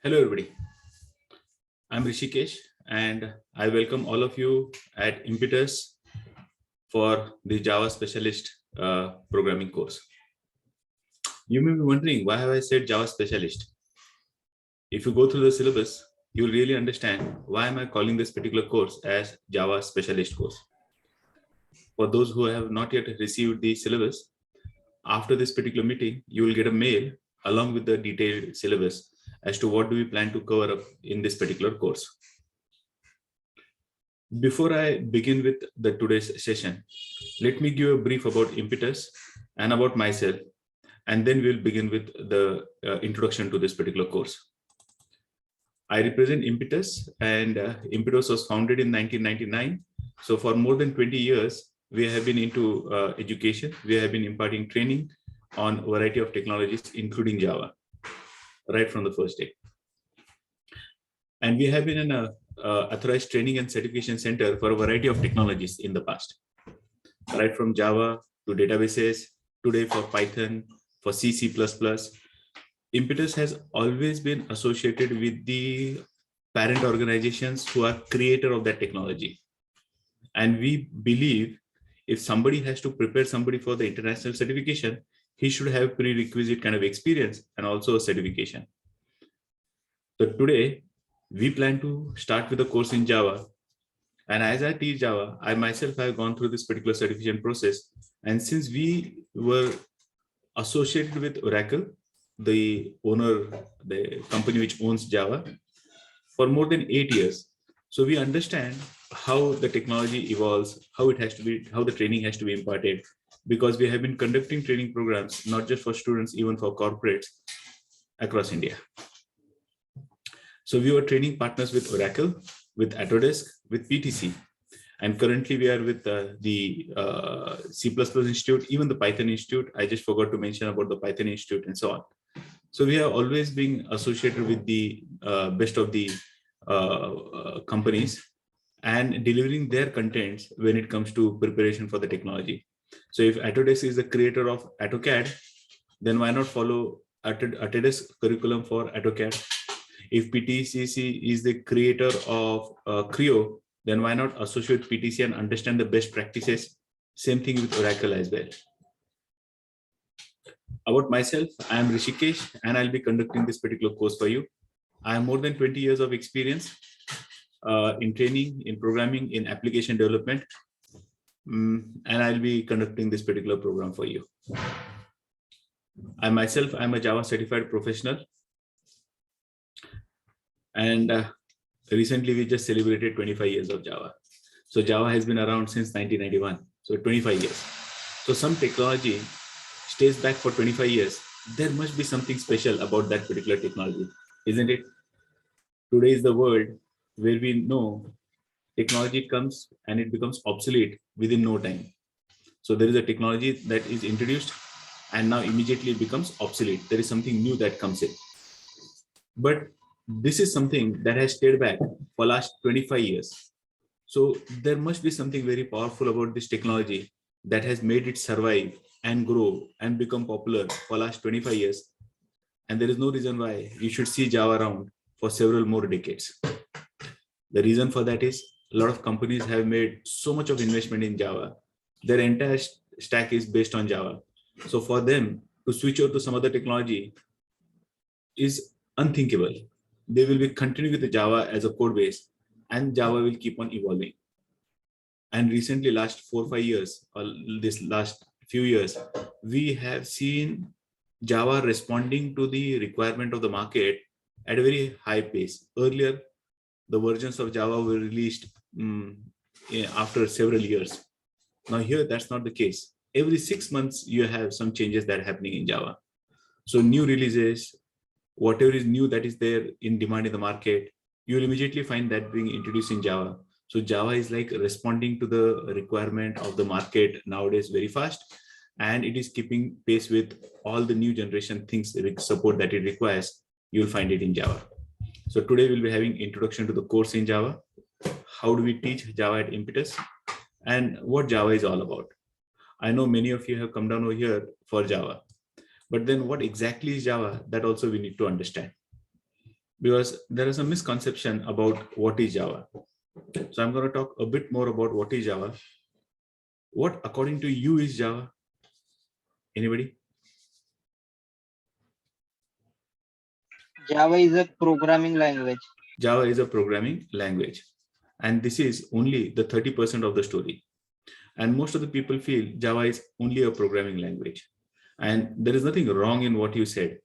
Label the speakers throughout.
Speaker 1: Hello, everybody. I'm Rishikesh, and I welcome all of you at Impetus for the Java Specialist programming course. You may be wondering, why have I said Java Specialist? If you go through the syllabus, you'll really understand why am I calling this particular course as Java Specialist course. For those who have not yet received the syllabus, after this particular meeting, you will get a mail along with the detailed syllabus as to what do we plan to cover up in this particular course. Before I begin with the today's session, let me give a brief about Impetus and about myself, and then we'll begin with the introduction to this particular course. I represent Impetus, and Impetus was founded in 1999. So for more than 20 years, we have been into education. We have been imparting training on a variety of technologies, including Java, right from the first day. And we have been in a authorized training and certification center for a variety of technologies in the past, right from Java to databases, today for Python, for C, C++. Impetus has always been associated with the parent organizations who are creator of that technology. And we believe if somebody has to prepare somebody for the international certification, he should have prerequisite kind of experience and also a certification. So today, we plan to start with a course in Java. And as I teach Java, I myself have gone through this particular certification process. And since we were associated with Oracle, the company which owns Java, for more than 8 years, so we understand how the technology evolves, how the training has to be imparted, because we have been conducting training programs, not just for students, even for corporates across India. So we were training partners with Oracle, with Autodesk, with PTC. And currently we are with the C++ Institute, even the Python Institute. I just forgot to mention about the Python Institute and so on. So we have always been associated with the best of the companies and delivering their contents when it comes to preparation for the technology. So if Autodesk is the creator of AutoCAD, then why not follow Autodesk curriculum for AutoCAD? If PTC is the creator of Creo, then why not associate PTC and understand the best practices? Same thing with Oracle as well. About myself, I am Rishikesh, and I'll be conducting this particular course for you. I have more than 20 years of experience in training, in programming, in application development, and I'll be conducting this particular program for you. I myself, I'm a Java certified professional. And recently we just celebrated 25 years of Java. So Java has been around since 1991, so 25 years. So some technology stays back for 25 years. There must be something special about that particular technology, isn't it? Today is the world where we know technology comes and it becomes obsolete within no time. So there is a technology that is introduced and now immediately becomes obsolete. There is something new that comes in. But this is something that has stayed back for last 25 years. So there must be something very powerful about this technology that has made it survive and grow and become popular for last 25 years. And there is no reason why you should see Java around for several more decades. The reason for that is a lot of companies have made so much of investment in Java. Their entire stack is based on Java. So for them to switch over to some other technology is unthinkable. They will be continuing with the Java as a code base, and Java will keep on evolving. And recently, last 4 or 5 years, or this last few years, we have seen Java responding to the requirement of the market at a very high pace. Earlier, the versions of Java were released after several years. Now here, that's not the case. Every 6 months, you have some changes that are happening in Java. So new releases, whatever is new that is there in demand in the market, you will immediately find that being introduced in Java. So Java is like responding to the requirement of the market nowadays very fast, and it is keeping pace with all the new generation things support that it requires. You'll find it in Java. So today we'll be having introduction to the course in Java. How do we teach Java at Impetus, and what Java is all about? I know many of you have come down over here for Java. But then what exactly is Java? That also we need to understand. because there is a misconception about what is Java. So I'm going to talk a bit more about what is Java. What, according to you, is Java? Anybody?
Speaker 2: Java is a programming language.
Speaker 1: Java is a programming language. And this is only the 30% of the story. And most of the people feel Java is only a programming language. And there is nothing wrong in what you said.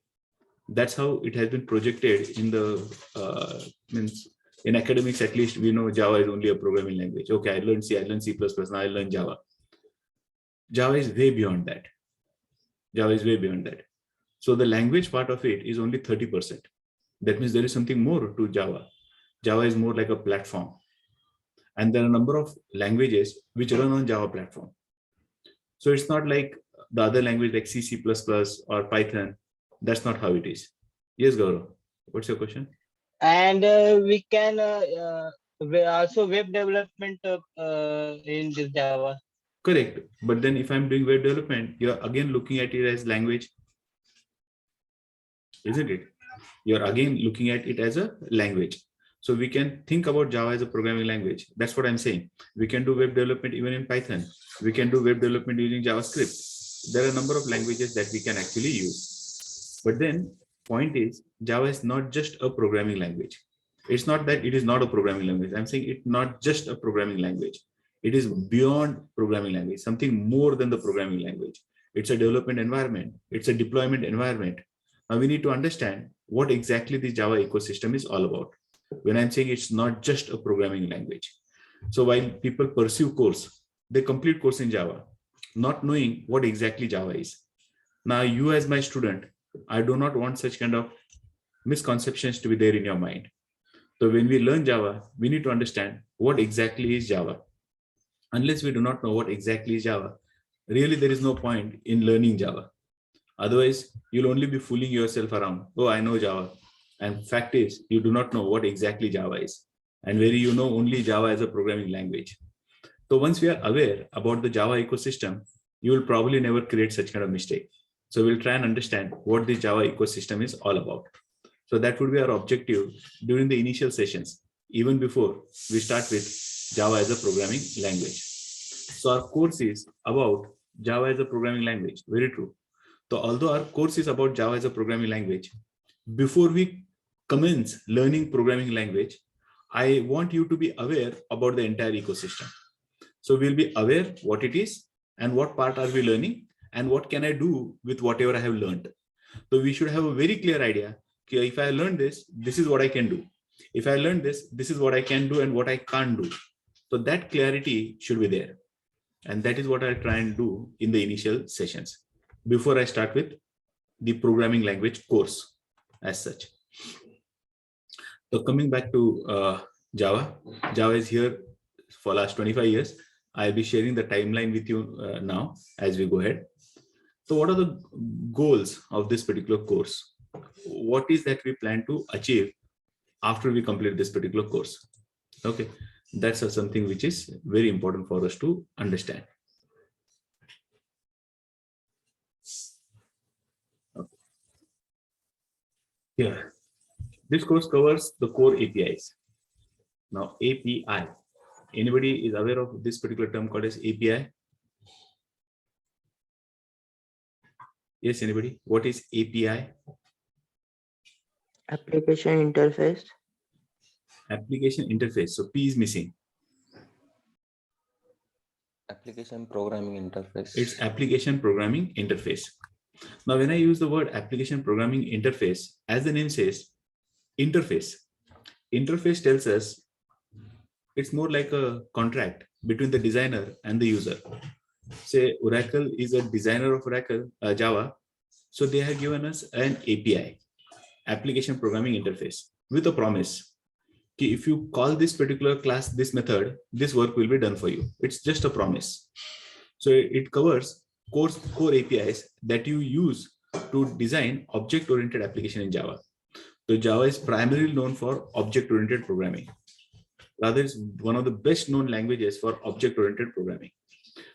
Speaker 1: That's how it has been projected in the means in academics. At least we know Java is only a programming language. Okay, I learned C, I learned C++, now I learned Java. Java is way beyond that. Java is way beyond that. So the language part of it is only 30%. That means there is something more to Java. Java is more like a platform. And there are a number of languages which run on Java platform. So it's not like the other language like C, C++ or Python. That's not how it is. Yes, Gaurav, what's your question?
Speaker 2: And we can also web development in this Java.
Speaker 1: Correct. But then if I'm doing web development, you're again looking at it as language, isn't it? You're again looking at it as a language. So we can think about Java as a programming language. That's what I'm saying. We can do web development even in Python. We can do web development using JavaScript. There are a number of languages that we can actually use. But then point is, Java is not just a programming language. It's not that it is not a programming language. I'm saying it's not just a programming language. It is beyond programming language, something more than the programming language. It's a development environment. It's a deployment environment. Now we need to understand what exactly the Java ecosystem is all about. When I'm saying it's not just a programming language. So while people pursue course, they complete course in Java, not knowing what exactly Java is. Now you as my student, I do not want such kind of misconceptions to be there in your mind. So when we learn Java, we need to understand what exactly is Java. Unless we do not know what exactly is Java, really there is no point in learning Java. Otherwise, you'll only be fooling yourself around. Oh, I know Java. And fact is, you do not know what exactly Java is. And where you know only Java as a programming language. So once we are aware about the Java ecosystem, you will probably never create such kind of mistake. So we'll try and understand what the Java ecosystem is all about. So that would be our objective during the initial sessions, even before we start with Java as a programming language. So our course is about Java as a programming language. Very true. So although our course is about Java as a programming language, before we commence learning programming language, I want you to be aware about the entire ecosystem. So we'll be aware what it is and what part are we learning and what can I do with whatever I have learned. So we should have a very clear idea. Okay, if I learn this, this is what I can do. If I learn this, this is what I can do and what I can't do. So that clarity should be there. And that is what I try and do in the initial sessions before I start with the programming language course as such. So coming back to Java, Java is here for last 25 years. I'll be sharing the timeline with you now as we go ahead. So what are the goals of this particular course? What is that we plan to achieve after we complete this particular course? Okay, that's something which is very important for us to understand. Okay. Yeah, this course covers the core APIs. Now API, anybody is aware of this particular term called as API? Yes, anybody? What is API?
Speaker 3: Application interface.
Speaker 1: Application interface. So P is missing.
Speaker 4: Application programming interface.
Speaker 1: It's application programming interface. Now, when I use the word application programming interface, as the name says, interface. Interface tells us it's more like a contract between the designer and the user. Say Oracle is a designer of Oracle, Java. So they have given us an API, application programming interface, with a promise. If you call this particular class, this method, this work will be done for you. It's just a promise. So it covers core APIs that you use to design object-oriented application in Java. So Java is primarily known for object-oriented programming. Rather, it's one of the best known languages for object-oriented programming.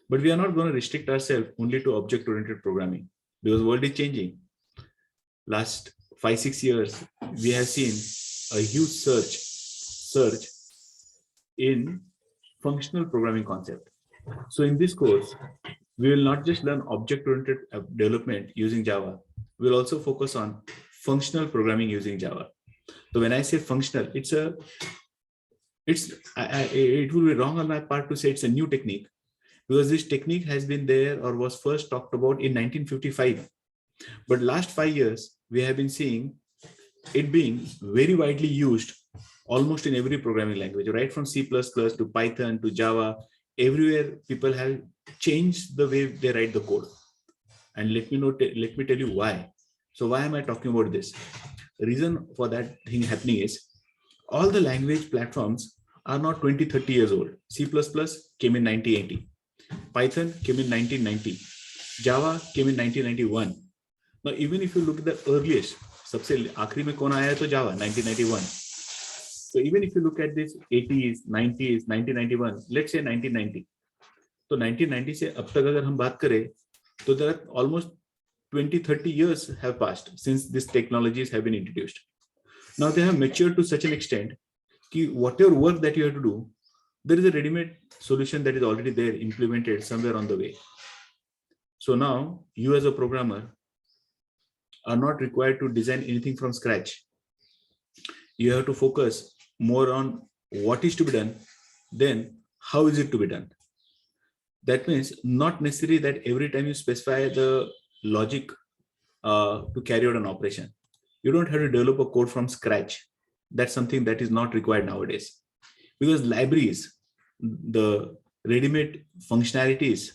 Speaker 1: But we are not going to restrict ourselves only to object-oriented programming because the world is changing. Last 5-6 years, we have seen a huge surge in functional programming concept. So in this course, we will not just learn object-oriented development using Java. We'll also focus on functional programming using Java. So when I say functional, it will be wrong on my part to say it's a new technique, because this technique has been there or was first talked about in 1955. But last 5 years, we have been seeing it being very widely used almost in every programming language, right from C++ to Python to Java. Everywhere people have changed the way they write the code. And let me tell you why. So why am I talking about this? The reason for that thing happening is all the language platforms are not 20, 30 years old. C++ came in 1980. Python came in 1990. Java came in 1991. Now, even if you look at the earliest, सबसे आखिरी में कौन आया तो Java 1991. So even if you look at this 80s, 90s, 1991, let's say 1990. तो 1990 से अब तक अगर हम बात करें तो there are almost 20-30 years have passed since these technologies have been introduced. Now they have matured to such an extent that whatever work that you have to do, there is a ready-made solution that is already there, implemented somewhere on the way. So now you as a programmer are not required to design anything from scratch. You have to focus more on what is to be done, then how is it to be done. That means not necessarily that every time you specify the logic to carry out an operation, you don't have to develop a code from scratch. That's something that is not required nowadays, because libraries, the ready-made functionalities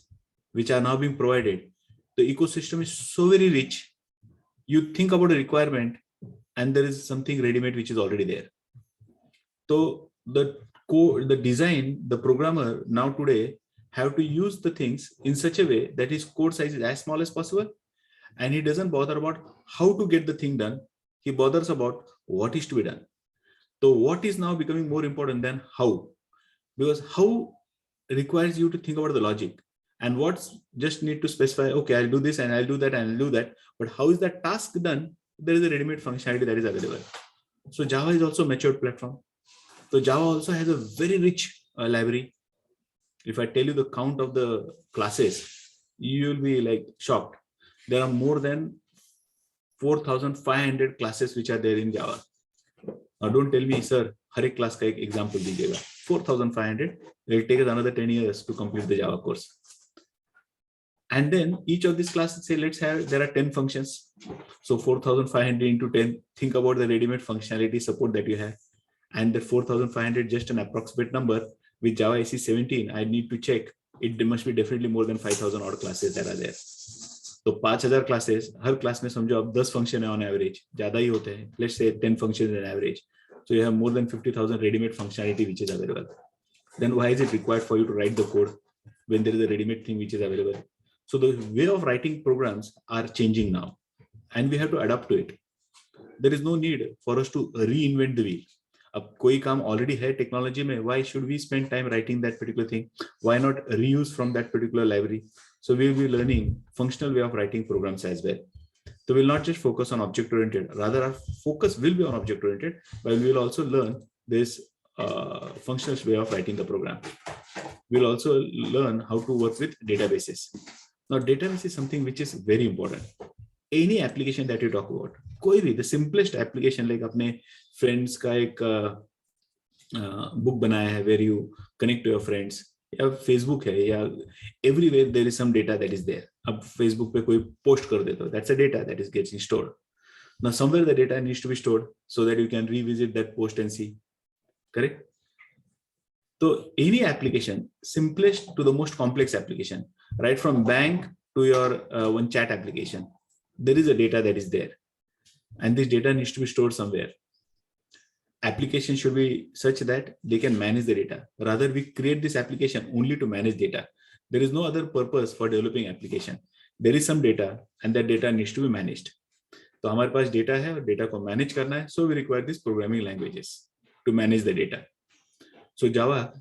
Speaker 1: which are now being provided, the ecosystem is so very rich. You think about a requirement and there is something ready-made which is already there. So the code, the design, the programmer now today have to use the things in such a way that his code size is as small as possible, and he doesn't bother about how to get the thing done. He bothers about what is to be done. So what is now becoming more important than how, because how requires you to think about the logic, and what's just need to specify, okay, I'll do this and I'll do that and I'll do that. But how is that task done? There is a ready-made functionality that is available. So Java is also a matured platform. So Java also has a very rich library. If I tell you the count of the classes, you will be like shocked. There are more than 4,500 classes which are there in Java. Now don't tell me, sir, har ek class ka ek example dijiyega. 4,500. It will take us another 10 years to complete the Java course. And then each of these classes, say, let's have, there are 10 functions. So 4,500 into 10, think about the ready-made functionality support that you have. And the 4,500, just an approximate number. With Java SE 17, I need to check. It must be definitely more than 5,000 odd classes that are there. So 5,000 classes, her class में समझो आप 10 function है on average, ज़्यादा ही होते हैं. Let's say 10 functions on average. So you have more than 50,000 ready-made functionality which is available. Then why is it required for you to write the code when there is a ready-made thing which is available? So the way of writing programs are changing now, and we have to adapt to it. There is no need for us to reinvent the wheel. अब कोई काम already है technology में, why should we spend time writing that particular thing? Why not reuse from that particular library? So we will be learning functional way of writing programs as well. So we'll not just focus on object-oriented, rather our focus will be on object-oriented, but we will also learn this functional way of writing the program. We'll also learn how to work with databases. Now database is something which is very important. Any application that you talk about, कोई भी, the simplest application, like अपने friends का एक book बनाया है where you connect to your friends, या Facebook है, या everywhere there is some data that is there. अब Facebook पे कोई post कर देता है, that's a data that is getting stored. Now somewhere the data needs to be stored so that you can revisit that post and see. Correct? So any application, simplest to the most complex application, right from bank to your one chat application, there is a data that is there, and this data needs to be stored somewhere. Application should be such that they can manage the data. Rather, we create this application only to manage data. There is no other purpose for developing application. There is some data, and that data needs to be managed. So हमारे पास data है और data को manage करना है. So we require these programming languages to manage the data. So Java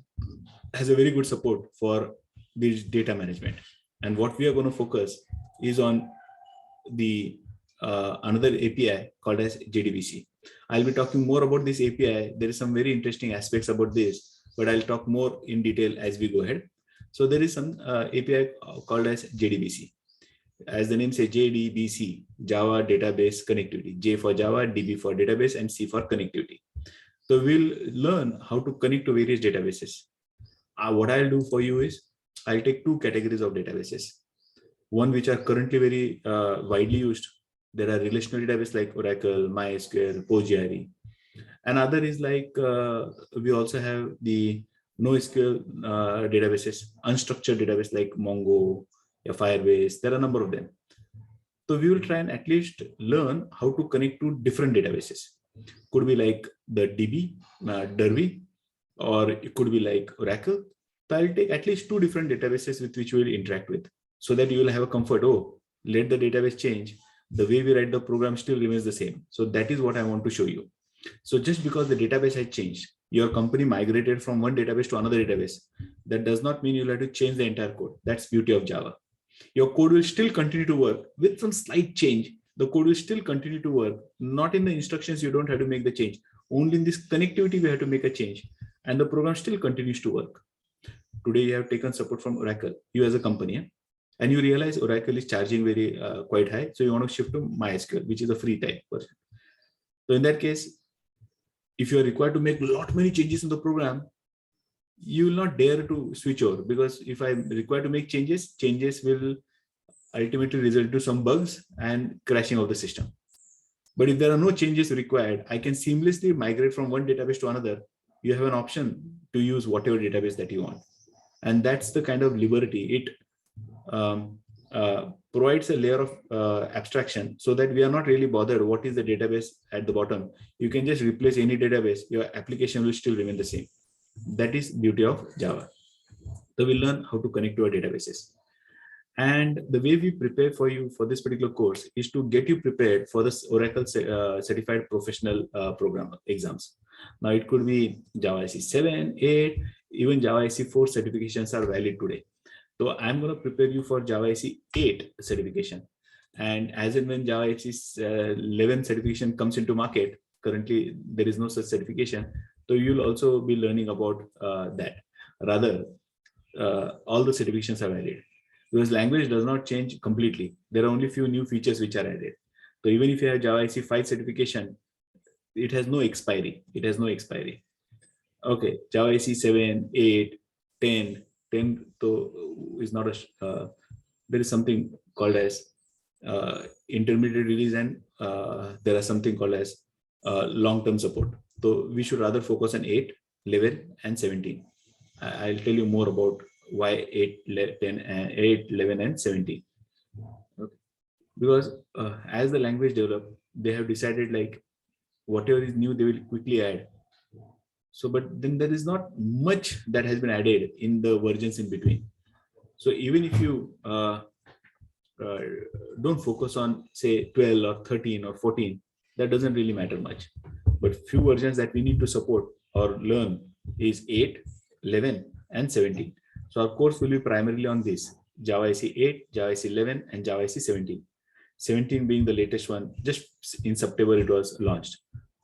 Speaker 1: has a very good support for this data management. And what we are going to focus is on the another API called as JDBC. I'll be talking more about this API. There is some very interesting aspects about this, but I'll talk more in detail as we go ahead. So there is some API called as JDBC. As the name says, JDBC, Java Database Connectivity. J for Java, DB for database, and C for connectivity. So we'll learn how to connect to various databases. What I'll do for you is I'll take two categories of databases. One which are currently very widely used. There are relational databases like Oracle, MySQL, PostgreSQL. Another is like we also have the NoSQL databases, unstructured database like Mongo, Firebase. There are a number of them. So we will try and at least learn how to connect to different databases. Could be like the DB, Derby, or it could be like Oracle. So I'll take at least two different databases with which we will interact with, so that you will have a comfort. Oh, let the database change. The way we write the program still remains the same. So that is what I want to show you. So just because the database has changed, your company migrated from one database to another database, that does not mean you'll have to change the entire code. That's beauty of Java. Your code will still continue to work with some slight change. The code will still continue to work. Not in the instructions, you don't have to make the change. Only in this connectivity, we have to make a change. And the program still continues to work. Today, you have taken support from Oracle, you as a company, and you realize Oracle is charging very quite high. So you want to shift to MySQL, which is a free type version. So in that case, if you are required to make many changes in the program, you will not dare to switch over, because if I'm required to make changes will ultimately result to some bugs and crashing of the system. But if there are no changes required, I can seamlessly migrate from one database to another. You have an option to use whatever database that you want. And that's the kind of liberty. It provides a layer of abstraction, so that we are not really bothered what is the database at the bottom. You can just replace any database, your application will still remain the same. That is beauty of Java. So we'll learn how to connect to our databases. And the way we prepare for you for this particular course is to get you prepared for this Oracle Certified Professional Programmer exams. Now it could be Java IC 7, 8, even Java IC 4 certifications are valid today. So I'm going to prepare you for Java IC 8 certification. And as and when Java IC 11 certification comes into market, currently there is no such certification. So you'll also be learning about that. Rather, all the certifications are valid, because language does not change completely. There are only few new features which are added. So even if you have Java IC 5 certification, it has no expiry. It has no expiry. Okay, Java IC 7, 8, 10 is not a, there is something called as intermediate release, and there are something called as long-term support. So we should rather focus on 8, 11, and 17. I'll tell you more about why 8, 11, and 17. Okay. Because as the language developed, they have decided like whatever is new, they will quickly add. So, but then there is not much that has been added in the versions in between. So even if you don't focus on say 12 or 13 or 14, that doesn't really matter much. But few versions that we need to support or learn is 8, 11, and 17. So our course will be primarily on this: Java IC 8, Java IC 11, and Java IC 17. 17 being the latest one. Just in September it was launched.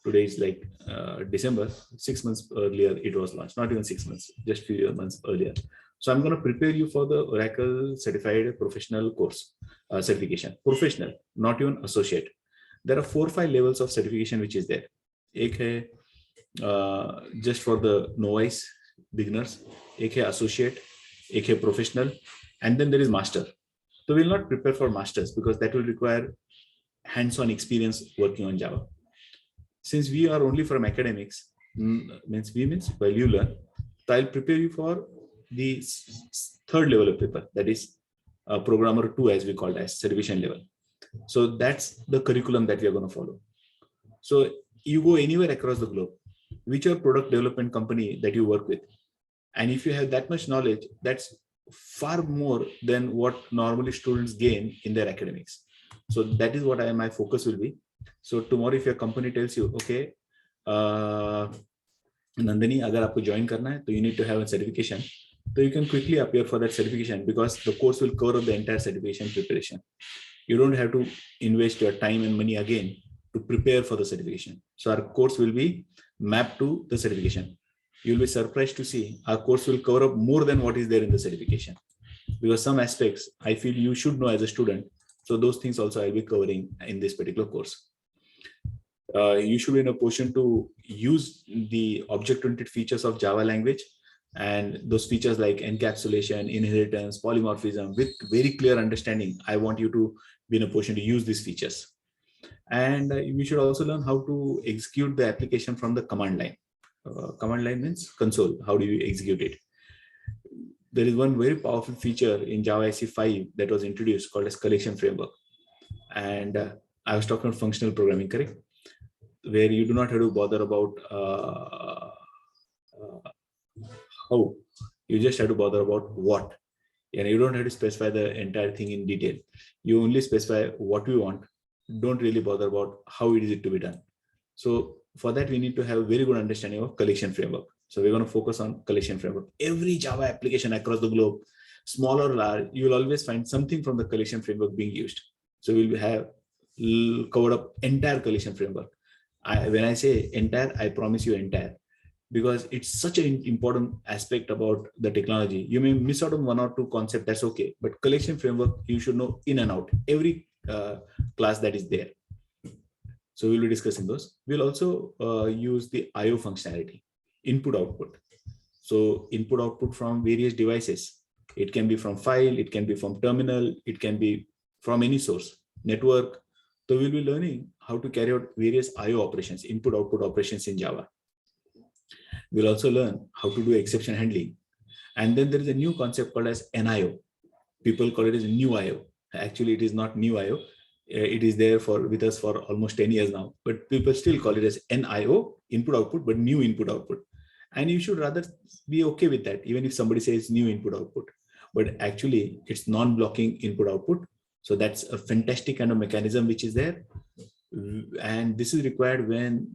Speaker 1: Today is like December. 6 months earlier it was launched. Not even 6 months, just few months earlier. So I'm going to prepare you for the Oracle Certified Professional course certification. Professional, not even associate. There are 4 or 5 levels of certification which is there. एक है just for the novice beginners, एक है associate, एक है professional, and then there is master. So we'll not prepare for masters because that will require hands-on experience working on Java. Since we are only from academics, means while you learn, so I'll prepare you for the 3rd level of paper, that is programmer 2, as we call it, as certification level. So that's the curriculum that we are going to follow. So you go anywhere across the globe, whichever product development company that you work with, and if you have that much knowledge, that's far more than what normally students gain in their academics. So that is what my focus will be. So tomorrow, if your company tells you, okay, Nandini, agar aapko join karna hai, so you need to have a certification. So you can quickly appear for that certification because the course will cover the entire certification preparation. You don't have to invest your time and money again to prepare for the certification. So our course will be mapped to the certification. You'll be surprised to see our course will cover up more than what is there in the certification, because some aspects I feel you should know as a student. So those things also I'll be covering in this particular course. You should be in a position to use the object-oriented features of Java language, and those features like encapsulation, inheritance, polymorphism with very clear understanding. I want you to be in a position to use these features. And we should also learn how to execute the application from the command line. Command line means console. How do you execute it? There is one very powerful feature in Java SE 5 that was introduced called as collection framework. And I was talking about functional programming, correct? Where you do not have to bother about how, you just have to bother about what. And you don't have to specify the entire thing in detail. You only specify what we want. Don't really bother about how it is to be done. So for that, we need to have a very good understanding of collection framework. So we're going to focus on collection framework. Every Java application across the globe, small or large, you will always find something from the collection framework being used. So we'll have covered up entire collection framework. When I say entire, I promise you entire, because it's such an important aspect about the technology. You may miss out on one or two concepts, that's okay. But collection framework, you should know in and out, every class that is there. So we'll be discussing those. We'll also use the IO functionality, input output. So input output from various devices. It can be from file, it can be from terminal, it can be from any source, network. So we'll be learning how to carry out various IO operations, input output operations in Java. We'll also learn how to do exception handling. And then there is a new concept called as NIO. People call it as new IO. Actually, it is not new IO. It is there with us for almost 10 years now, but people still call it as NIO, input output, but new input output. And you should rather be okay with that, even if somebody says new input output, but actually it's non-blocking input output. So that's a fantastic kind of mechanism which is there. And this is required when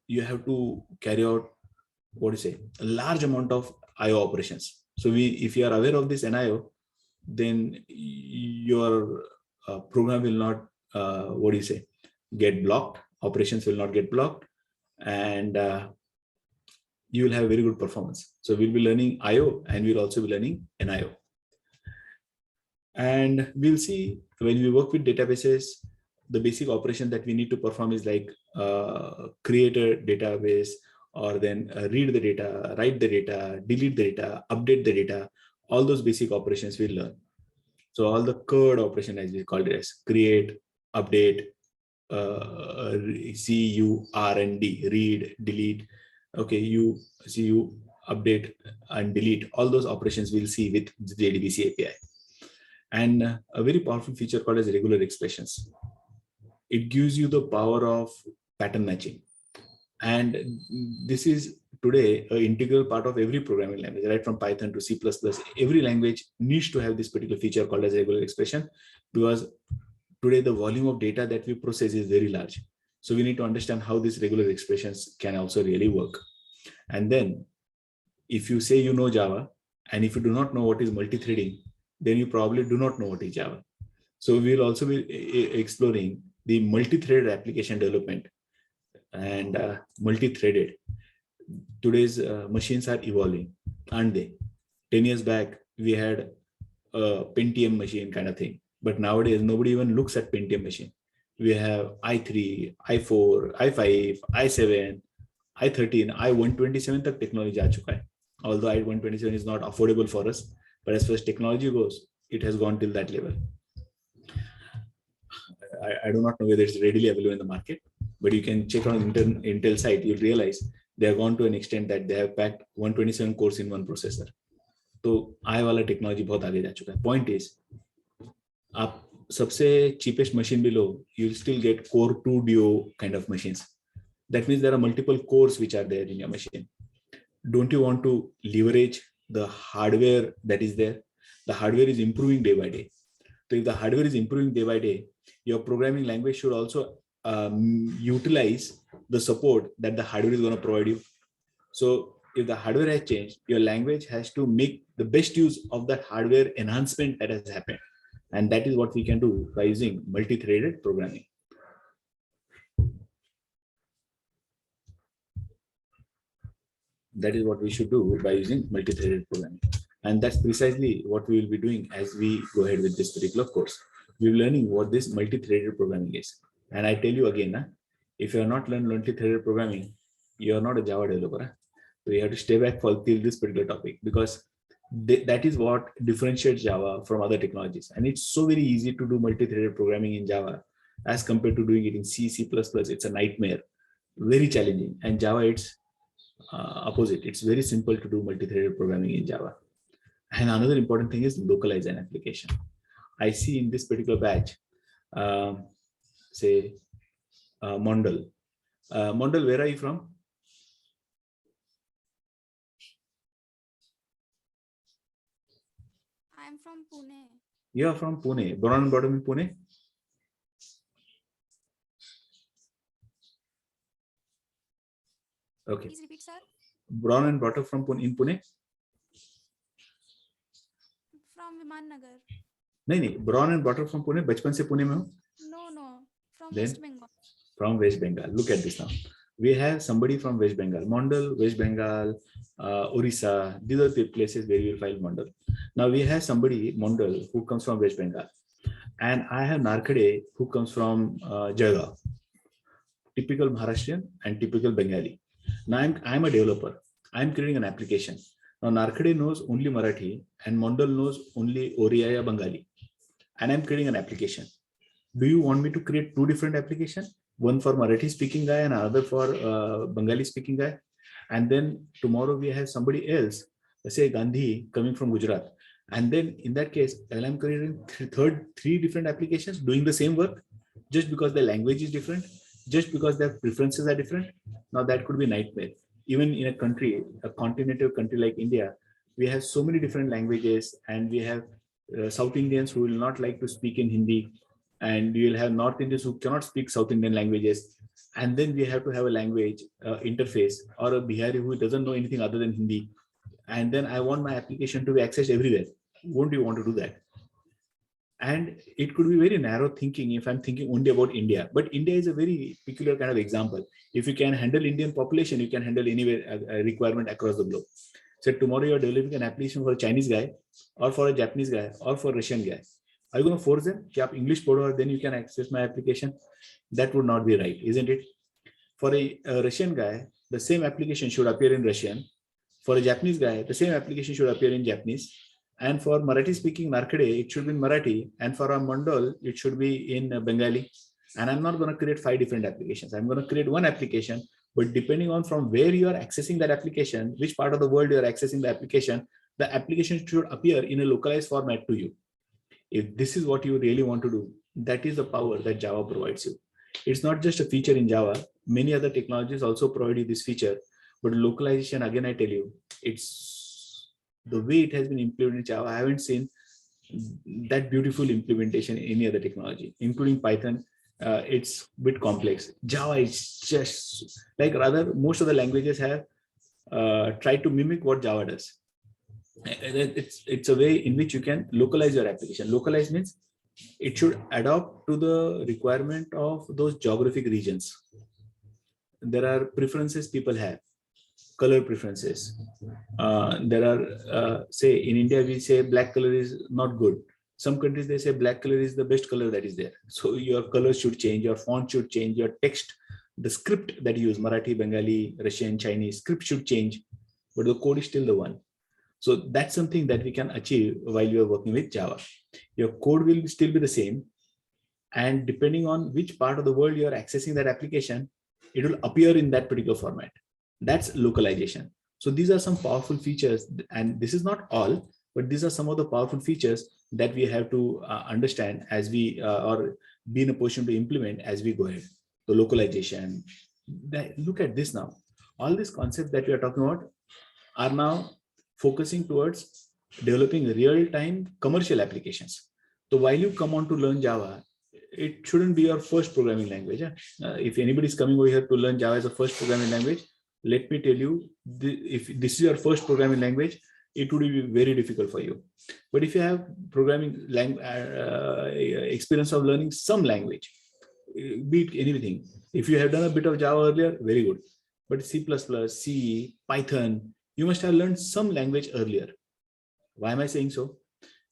Speaker 1: you have to carry out, a large amount of IO operations. So if you are aware of this NIO, then your program will not, get blocked. Operations will not get blocked, and you will have very good performance. So we'll be learning IO, and we'll also be learning NIO. And we'll see when we work with databases, the basic operation that we need to perform is like create a database, or then read the data, write the data, delete the data, update the data. All those basic operations we'll learn. So all the CURD operation, as we call it as create, update, CURND, read, delete. Okay, CU, update and delete. All those operations we'll see with the JDBC API. And a very powerful feature called as regular expressions. It gives you the power of pattern matching. And this is today an integral part of every programming language, right from Python to C++. Every language needs to have this particular feature called as regular expression, because today the volume of data that we process is very large. So we need to understand how these regular expressions can also really work. And then if you say you know Java, and if you do not know what is multi-threading, then you probably do not know what is Java. So we'll also be exploring the multi-threaded application development and multi-threaded. Today's machines are evolving, aren't they? 10 years back, we had a Pentium machine kind of thing. But nowadays, nobody even looks at Pentium machine. We have i3, i4, i5, i7, i13, i127 tak technology aa chuka hai. Although i127 is not affordable for us, but as far as technology goes, it has gone till that level. I do not know whether it's readily available in the market, but you can check on Intel site, you'll realize they have gone to an extent that they have packed 127 cores in one processor. So I wala technology bahut aage ja chuka hai. Point is, aap sabse cheapest machine below, you'll still get core 2 Duo kind of machines. That means there are multiple cores which are there in your machine. Don't you want to leverage the hardware that is there? The hardware is improving day by day. So if the hardware is improving day by day, your programming language should also utilize the support that the hardware is going to provide you. So if the hardware has changed, your language has to make the best use of that hardware enhancement that has happened. And that is what we can do by using multi-threaded programming. That is what we should do by using multi-threaded programming. And that's precisely what we will be doing as we go ahead with this particular course. We're learning what this multi-threaded programming is. And I tell you again, if you are not learned multi-threaded programming, you are not a Java developer. So you have to stay back for till this particular topic, because that is what differentiates Java from other technologies. And it's so very easy to do multi-threaded programming in Java as compared to doing it in C, C++. It's a nightmare, very challenging. And Java, it's opposite. It's very simple to do multi-threaded programming in Java. And another important thing is localize an application. I see in this particular batch, say Mondal. Mondal, where are you from?
Speaker 3: I'm from Pune.
Speaker 1: You are from Pune. Born and brought up in Pune? Okay.
Speaker 3: Please repeat, sir.
Speaker 1: Born and brought up from Pune, in Pune?
Speaker 3: From Viman Nagar.
Speaker 1: नहीं, born and brought up from Pune. बचपन से पुणे में हूँ.
Speaker 3: No. From
Speaker 1: Then?
Speaker 3: West Bengal.
Speaker 1: From West Bengal. Look at this now. We have somebody from West Bengal. Mondal, West Bengal, Orissa. These are the places where you will find Mondal. Now we have somebody, Mondal, who comes from West Bengal. And I have Narkade, who comes from Jalgaon. Typical Maharashtrian and typical Bengali. Now I'm a developer. I'm creating an application. Now Narkade knows only Marathi and Mondal knows only Oriya Bengali. And I'm creating an application. Do you want me to create two different applications? One for Marathi speaking guy and another for Bengali speaking guy. And then tomorrow we have somebody else, let's say Gandhi coming from Gujarat. And then in that case, I'm creating three different applications doing the same work just because the language is different, just because their preferences are different. Now that could be a nightmare. Even in a country, a continental country like India, we have so many different languages, and we have South Indians who will not like to speak in Hindi, and you will have North Indians who cannot speak South Indian languages. And then we have to have a language interface, or a Bihari who doesn't know anything other than Hindi. And then I want my application to be accessed everywhere. Won't you want to do that? And it could be very narrow thinking if I'm thinking only about India. But India is a very peculiar kind of example. If you can handle Indian population, you can handle anywhere a requirement across the globe. So tomorrow you're developing an application for a Chinese guy, or for a Japanese guy, or for a Russian guy. Are you going to force them? English podho, then you can access my application? That would not be right, isn't it? For a Russian guy, the same application should appear in Russian. For a Japanese guy, the same application should appear in Japanese. And for Marathi speaking Narkade, it should be in Marathi. And for a Mondal, it should be in Bengali. And I'm not going to create 5 different applications. I'm going to create one application, but depending on from where you are accessing that application, which part of the world you are accessing the application should appear in a localized format to you. If this is what you really want to do, that is the power that Java provides you. It's not just a feature in Java. Many other technologies also provide you this feature, but localization, again, I tell you, it's the way it has been implemented in Java. I haven't seen that beautiful implementation in any other technology, including Python. It's a bit complex. Java is just like, rather, most of the languages have tried to mimic what Java does. It's a way in which you can localize your application. Localize means it should adapt to the requirement of those geographic regions. There are preferences people have, color preferences. There are, say in India, we say black color is not good. Some countries, they say black color is the best color that is there. So your color should change, your font should change, your text, the script that you use, Marathi, Bengali, Russian, Chinese, script should change, but the code is still the one. So that's something that we can achieve while you are working with Java. Your code will still be the same. And depending on which part of the world you are accessing that application, it will appear in that particular format. That's localization. So these are some powerful features, and this is not all, but these are some of the powerful features that we have to understand as we or be in a position to implement as we go ahead. The localization. Look at this now. All these concepts that we are talking about are now focusing towards developing real-time commercial applications. So while you come on to learn Java, it shouldn't be your first programming language. If anybody is coming over here to learn Java as a first programming language, let me tell you, if this is your first programming language, it would be very difficult for you. But if you have programming experience of learning some language, be it anything, if you have done a bit of Java earlier, very good. but C++, C, Python, you must have learned some language earlier. Why am I saying so?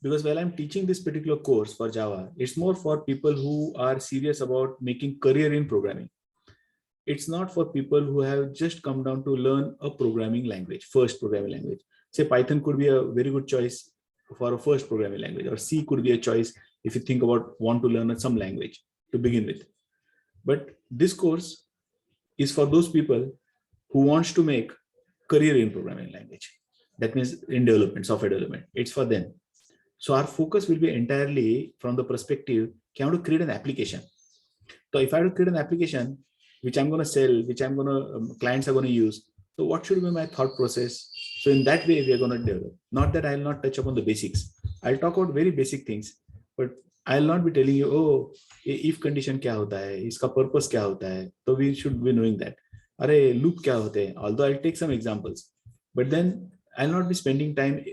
Speaker 1: Because while I'm teaching this particular course for Java, it's more for people who are serious about making career in programming. It's not for people who have just come down to learn a programming language, first programming language. Say Python could be a very good choice for a first programming language, or C could be a choice if you think about want to learn some language to begin with. But this course is for those people who wants to make career in programming language. That means in development, software development. It's for them. So our focus will be entirely from the perspective, can I have to create an application? So if I have to create an application, which I'm going to sell, which I'm going to, clients are going to use. So what should be my thought process? So in that way, we are going to develop. Not that I'll not touch upon the basics. I'll talk about very basic things, but I'll not be telling you, oh, if condition kya hota hai, iska purpose kya hota hai. So we should be knowing that. Are loop kya hote hai? Although I'll take some examples, but then I'll not be spending time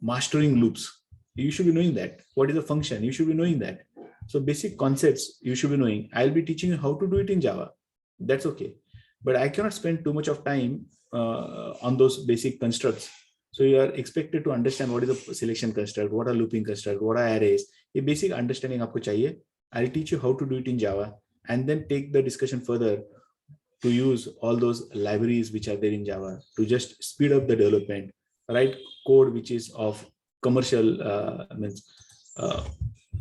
Speaker 1: mastering loops. You should be knowing that. What is a function? You should be knowing that. So basic concepts you should be knowing. I'll be teaching you how to do it in Java. That's okay. But I cannot spend too much of time on those basic constructs. So you are expected to understand what is a selection construct, what are looping construct, what are arrays. A basic understanding aapko chahiye. I'll teach you how to do it in Java and then take the discussion further to use all those libraries which are there in Java to just speed up the development, write code which is of commercial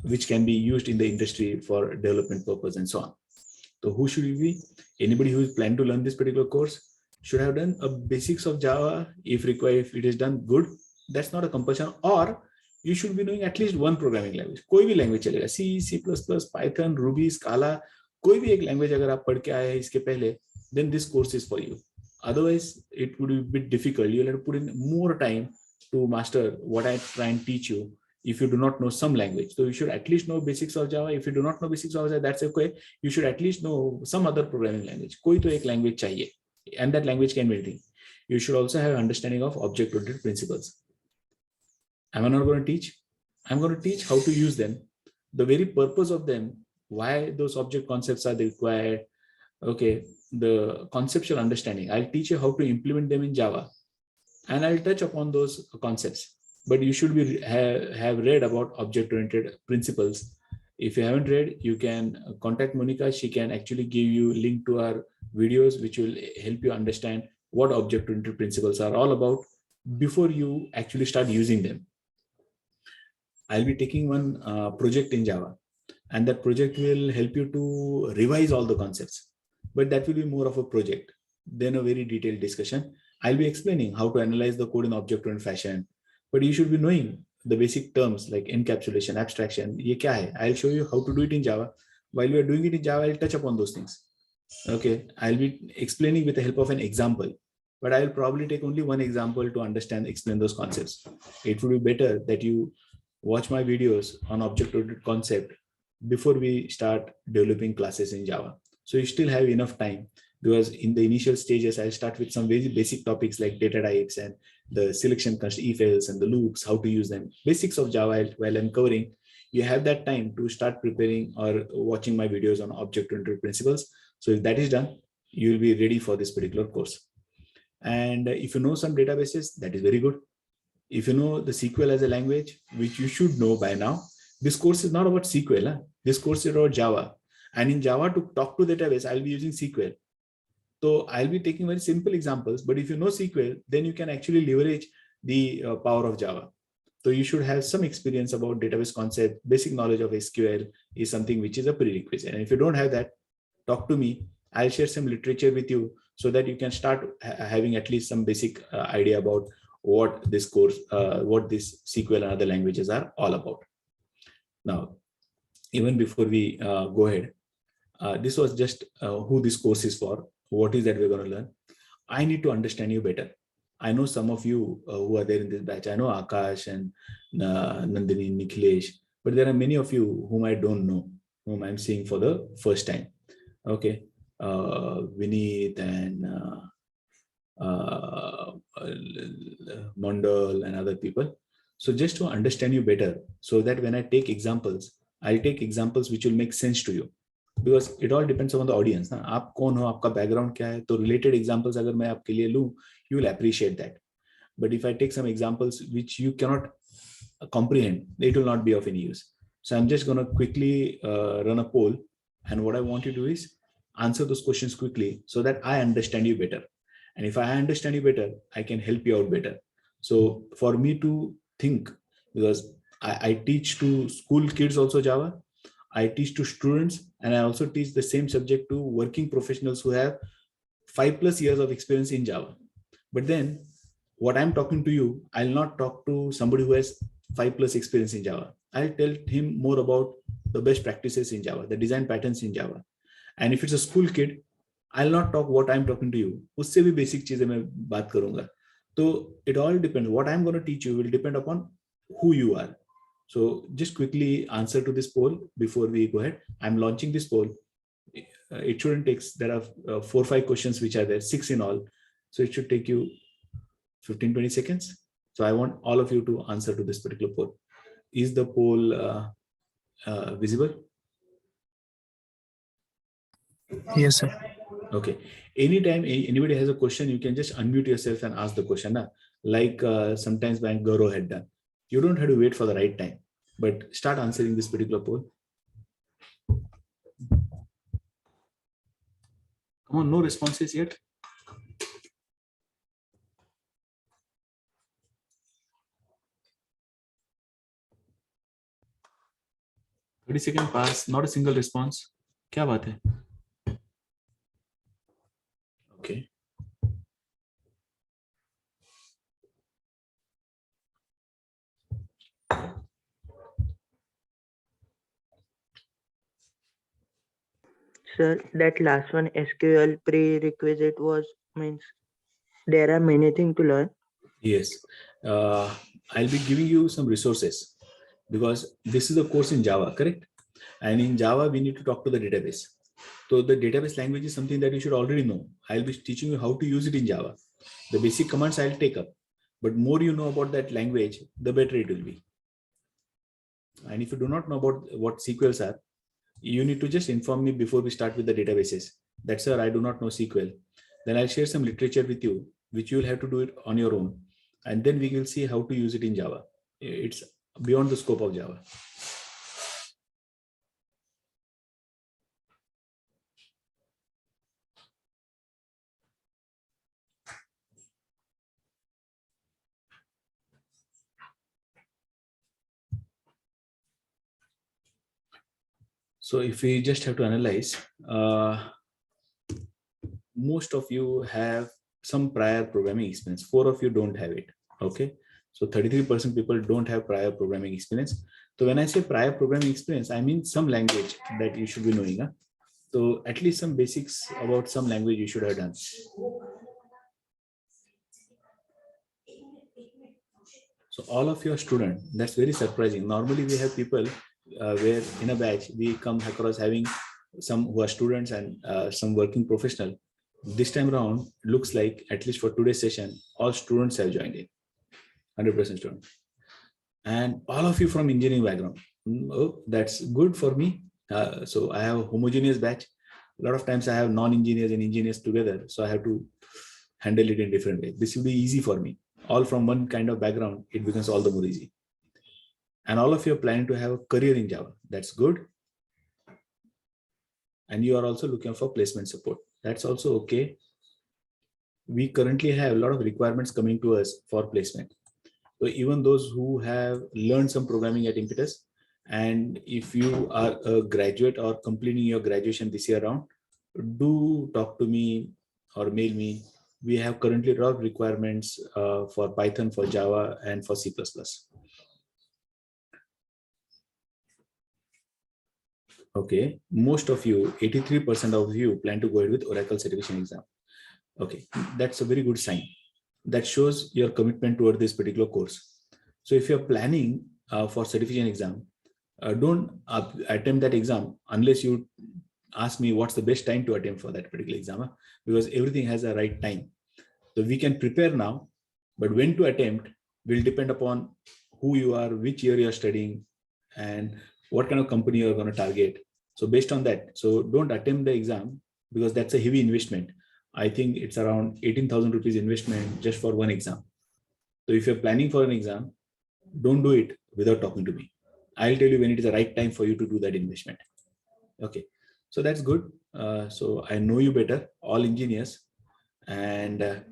Speaker 1: which can be used in the industry for development purpose and so on. So who should we be? Anybody who is planning to learn this particular course should have done a basics of Java. If required, if it is done good, that's not a compulsion. Or you should be knowing at least one programming language. कोई भी language चलेगा. C, C++, Python, Ruby, Scala. कोई भी एक language अगर आप पढ़ के आए हैं इसके पहले, then this course is for you. Otherwise, it would be a bit difficult. You'll have to put in more time to master what I try and teach you. If you do not know some language, so you should at least know basics of Java. If you do not know basics of Java, that's okay. You should at least know some other programming language. कोई तो एक language चाहिए, and that language can be anything. You should also have understanding of object-oriented principles. Am I not going to teach? I'm going to teach how to use them. The very purpose of them, why those object concepts are required. Okay, the conceptual understanding. I'll teach you how to implement them in Java, and I'll touch upon those concepts. But you should be have read about object-oriented principles. If you haven't read, you can contact Monica. She can actually give you a link to our videos, which will help you understand what object-oriented principles are all about before you actually start using them. I'll be taking one project in Java, and that project will help you to revise all the concepts. But that will be more of a project than a very detailed discussion. I'll be explaining how to analyze the code in object-oriented fashion. But you should be knowing the basic terms like encapsulation, abstraction. Ye kya hai? I'll show you how to do it in Java. While we are doing it in Java, I'll touch upon those things. Okay, I'll be explaining with the help of an example, but I'll probably take only one example to explain those concepts. It would be better that you watch my videos on object-oriented concept before we start developing classes in Java. So you still have enough time, because in the initial stages, I'll start with some very basic topics like data types and the selection, if else, and the loops, how to use them. Basics of Java while I'm covering. You have that time to start preparing or watching my videos on object-oriented principles. So if that is done, you will be ready for this particular course. And if you know some databases, that is very good. If you know the SQL as a language, which you should know by now, this course is not about SQL. Huh? This course is about Java. And in Java, to talk to database, I'll be using SQL. So I'll be taking very simple examples, but if you know SQL, then you can actually leverage the power of Java. So you should have some experience about database concept. Basic knowledge of SQL is something which is a prerequisite. And if you don't have that, talk to me. I'll share some literature with you so that you can start having at least some basic idea about what this course, what this SQL and other languages are all about. Now, even before we go ahead, this was just who this course is for. What is that we're going to learn? I need to understand you better. I know some of you who are there in this batch. I know Akash and Nandini, Nikhilesh, but there are many of you whom I don't know, whom I'm seeing for the first time. Okay, Vineet and Mondal and other people. So just to understand you better, so that when I take examples, I'll take examples which will make sense to you. because it all depends on the audience. ना आप कौन हो, आपका background क्या है, तो related examples अगर मैं आपके लिए लूँ, you will appreciate that. But if I take some examples which you cannot comprehend, it will not be of any use. So I'm just going to quickly run a poll, and what I want you to do is answer those questions quickly so that I understand you better. And if I understand you better, I can help you out better. So for me to think, because I teach to school kids also Java, I teach to students, and I also teach the same subject to working professionals who have 5+ years of experience in Java. But then what I'm talking to you, I'll not talk to somebody who has 5+ experience in Java. I'll tell him more about the best practices in Java, the design patterns in Java. And if it's a school kid, I'll not talk what I'm talking to you. उससे भी basic चीजें मैं बात करूंगा. So it all depends. What I'm going to teach you will depend upon who you are. So just quickly answer to this poll before we go ahead. I'm launching this poll. It shouldn't take, there are 4 or 5 questions which are there, 6 in all. So it should take you 15-20 seconds. So I want all of you to answer to this particular poll. Is the poll visible?
Speaker 5: Yes, sir.
Speaker 1: Okay. Anytime anybody has a question, you can just unmute yourself and ask the question. Like sometimes when Gaurav had done. You don't have to wait for the right time, but start answering this particular poll. Come on, no responses yet. Second pass, not a single response. क्या बात है? Okay.
Speaker 6: Sir, that last one SQL prerequisite was means there are many things to learn.
Speaker 1: Yes. I'll be giving you some resources because this is a course in Java, correct? And in Java, we need to talk to the database. So the database language is something that you should already know. I'll be teaching you how to use it in Java. The basic commands I'll take up, but more you know about that language, the better it will be. And if you do not know about what SQLs are, you need to just inform me before we start with the databases. That's sir, I do not know SQL. Then I'll share some literature with you, which you will have to do it on your own. And then we will see how to use it in Java. It's beyond the scope of Java. So if we just have to analyze, most of you have some prior programming experience. 4 of you don't have it. Okay. So 33% people don't have prior programming experience. So when I say prior programming experience, I mean some language that you should be knowing. Huh? So at least some basics about some language you should have done. So all of your students, that's very surprising. Normally we have people where in a batch we come across having some who are students and some working professional. This time around, looks like, at least for today's session, all students have joined in, 100% students. And all of you from engineering background. Oh, that's good for me. So I have a homogeneous batch. A lot of times I have non-engineers and engineers together. So I have to handle it in different ways. This will be easy for me. All from one kind of background, it becomes all the more easy. And all of you are planning to have a career in Java. That's good. And you are also looking for placement support. That's also okay. We currently have a lot of requirements coming to us for placement. So even those who have learned some programming at Impetus, and if you are a graduate or completing your graduation this year round, do talk to me or mail me. We have currently a lot of requirements for Python, for Java, and for C++. Okay, most of you, 83% of you plan to go ahead with Oracle certification exam. Okay, that's a very good sign. That shows your commitment toward this particular course. So if you're planning for certification exam, don't attempt that exam unless you ask me what's the best time to attempt for that particular exam, because everything has a right time. So we can prepare now, but when to attempt will depend upon who you are, which year you're studying, and what kind of company you're going to target. So based on that, so don't attempt the exam because that's a heavy investment. I think it's around 18,000 rupees investment just for one exam. So if you're planning for an exam, don't do it without talking to me. I'll tell you when it is the right time for you to do that investment. Okay, so that's good. So I know you better, all engineers, and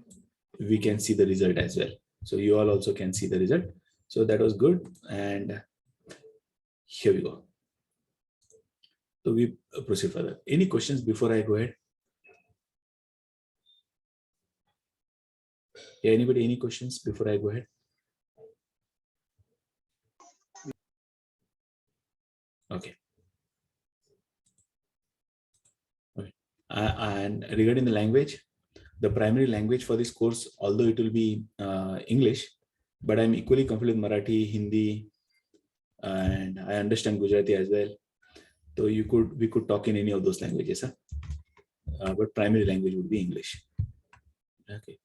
Speaker 1: we can see the result as well. So you all also can see the result. So that was good. And here we go. So we proceed further. Any questions before I go ahead? Yeah, anybody, any questions before I go ahead? Okay. Okay. And regarding the language, the primary language for this course, although it will be English, but I'm equally comfortable with Marathi, Hindi, and I understand Gujarati as well. So we could talk in any of those languages, huh? But primary language would be English. Okay,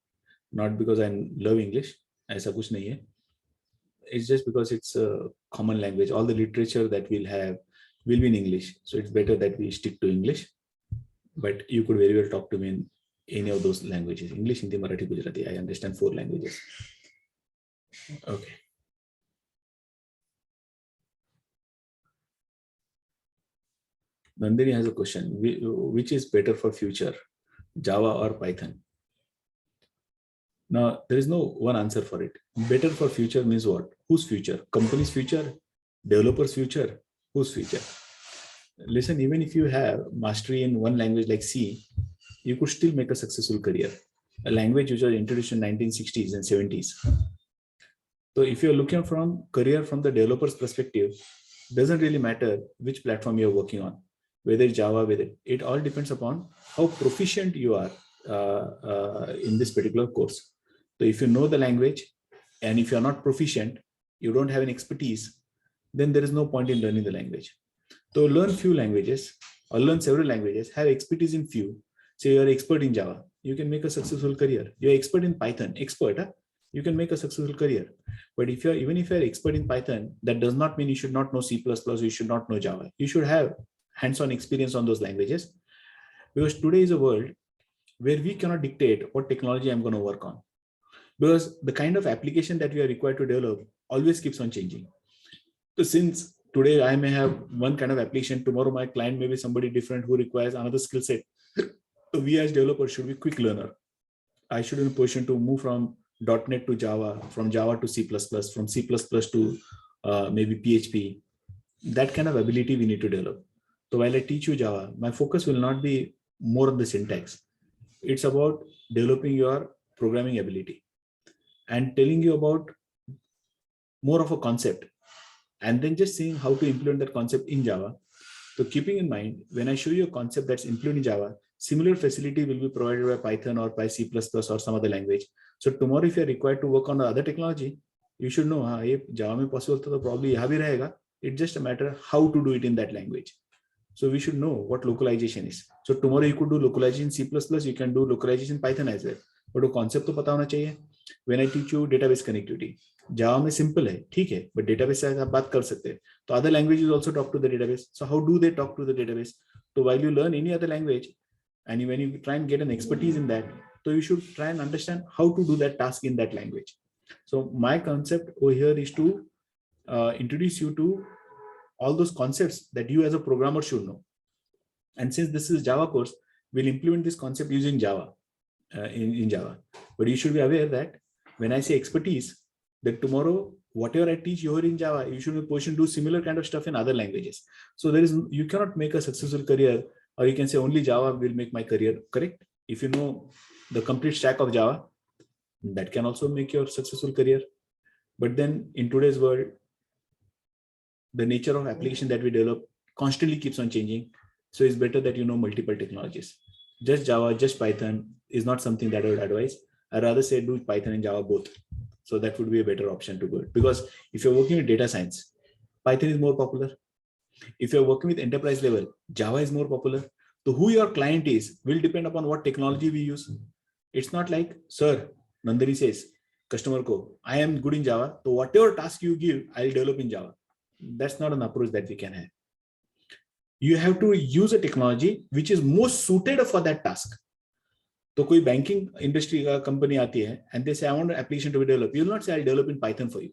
Speaker 1: not because I love English, aisa kuch nahi hai. It's just because it's a common language. All the literature that we'll have will be in English, so it's better that we stick to English. But you could very well talk to me in any of those languages: English, Hindi, Marathi, Gujarati. I understand 4 languages. Okay. Nandini has a question. Which is better for future, Java or Python? Now, there is no one answer for it. Better for future means what? Whose future? Company's future? Developer's future? Whose future? Listen, even if you have mastery in one language like C, you could still make a successful career. A language which was introduced in 1960s and 70s. So if you're looking from career from the developer's perspective, doesn't really matter which platform you're working on, whether it's Java, whether it all depends upon how proficient you are in this particular course. So if you know the language and if you're not proficient, you don't have an expertise, then there is no point in learning the language. So learn few languages or learn several languages, have expertise in few. Say you're expert in Java, you can make a successful career. You're expert in Python, you can make a successful career. But even if you're expert in Python, that does not mean you should not know C++, you should not know Java. You should have hands-on experience on those languages, because today is a world where we cannot dictate what technology I'm going to work on, because the kind of application that we are required to develop always keeps on changing. So since today I may have one kind of application, tomorrow my client may be somebody different who requires another skill set. So we as developers should be quick learner. I should be in a position to move from .NET to Java, from Java to C++, from C++ to maybe PHP. That kind of ability we need to develop. So while I teach you Java, my focus will not be more on the syntax. It's about developing your programming ability and telling you about more of a concept, and then just seeing how to implement that concept in Java. So keeping in mind, when I show you a concept that's implemented in Java, similar facility will be provided by Python or by C++ or some other language. So tomorrow, if you're required to work on the other technology, you should know, Java mein possible to probably yahan bhi rahega. It's just a matter of how to do it in that language. So we should know what localization is. So tomorrow you could do localization in C++, you can do localization in Python as well. But the concept to pata hona chahiye. When I teach you database connectivity, Java mein simple hai, theek hai, but database se aap baat kar sakte hai. So other languages also talk to the database. So how do they talk to the database? So while you learn any other language, and when you try and get an expertise in that, so you should try and understand how to do that task in that language. So my concept over here is to introduce you to all those concepts that you as a programmer should know. And since this is Java course, we'll implement this concept using Java in Java. But you should be aware that when I say expertise, that tomorrow, whatever I teach you here in Java, you should be in a position to do similar kind of stuff in other languages. So you cannot make a successful career, or you can say only Java will make my career, correct? If you know the complete stack of Java, that can also make your successful career. But then in today's world, the nature of application that we develop constantly keeps on changing. So it's better that you know multiple technologies. Just Java, just Python is not something that I would advise. I'd rather say do Python and Java both. So that would be a better option to go. Because if you're working with data science, Python is more popular. If you're working with enterprise level, Java is more popular. So who your client is will depend upon what technology we use. It's not like, sir, Nandini says, customer ko, I am good in Java. So whatever task you give, I'll develop in Java. That's not an approach that we can have. You have to use a technology which is most suited for that task. तो कोई banking industry का company आती है and they say I want an application to be developed. You will not say I'll develop in Python for you.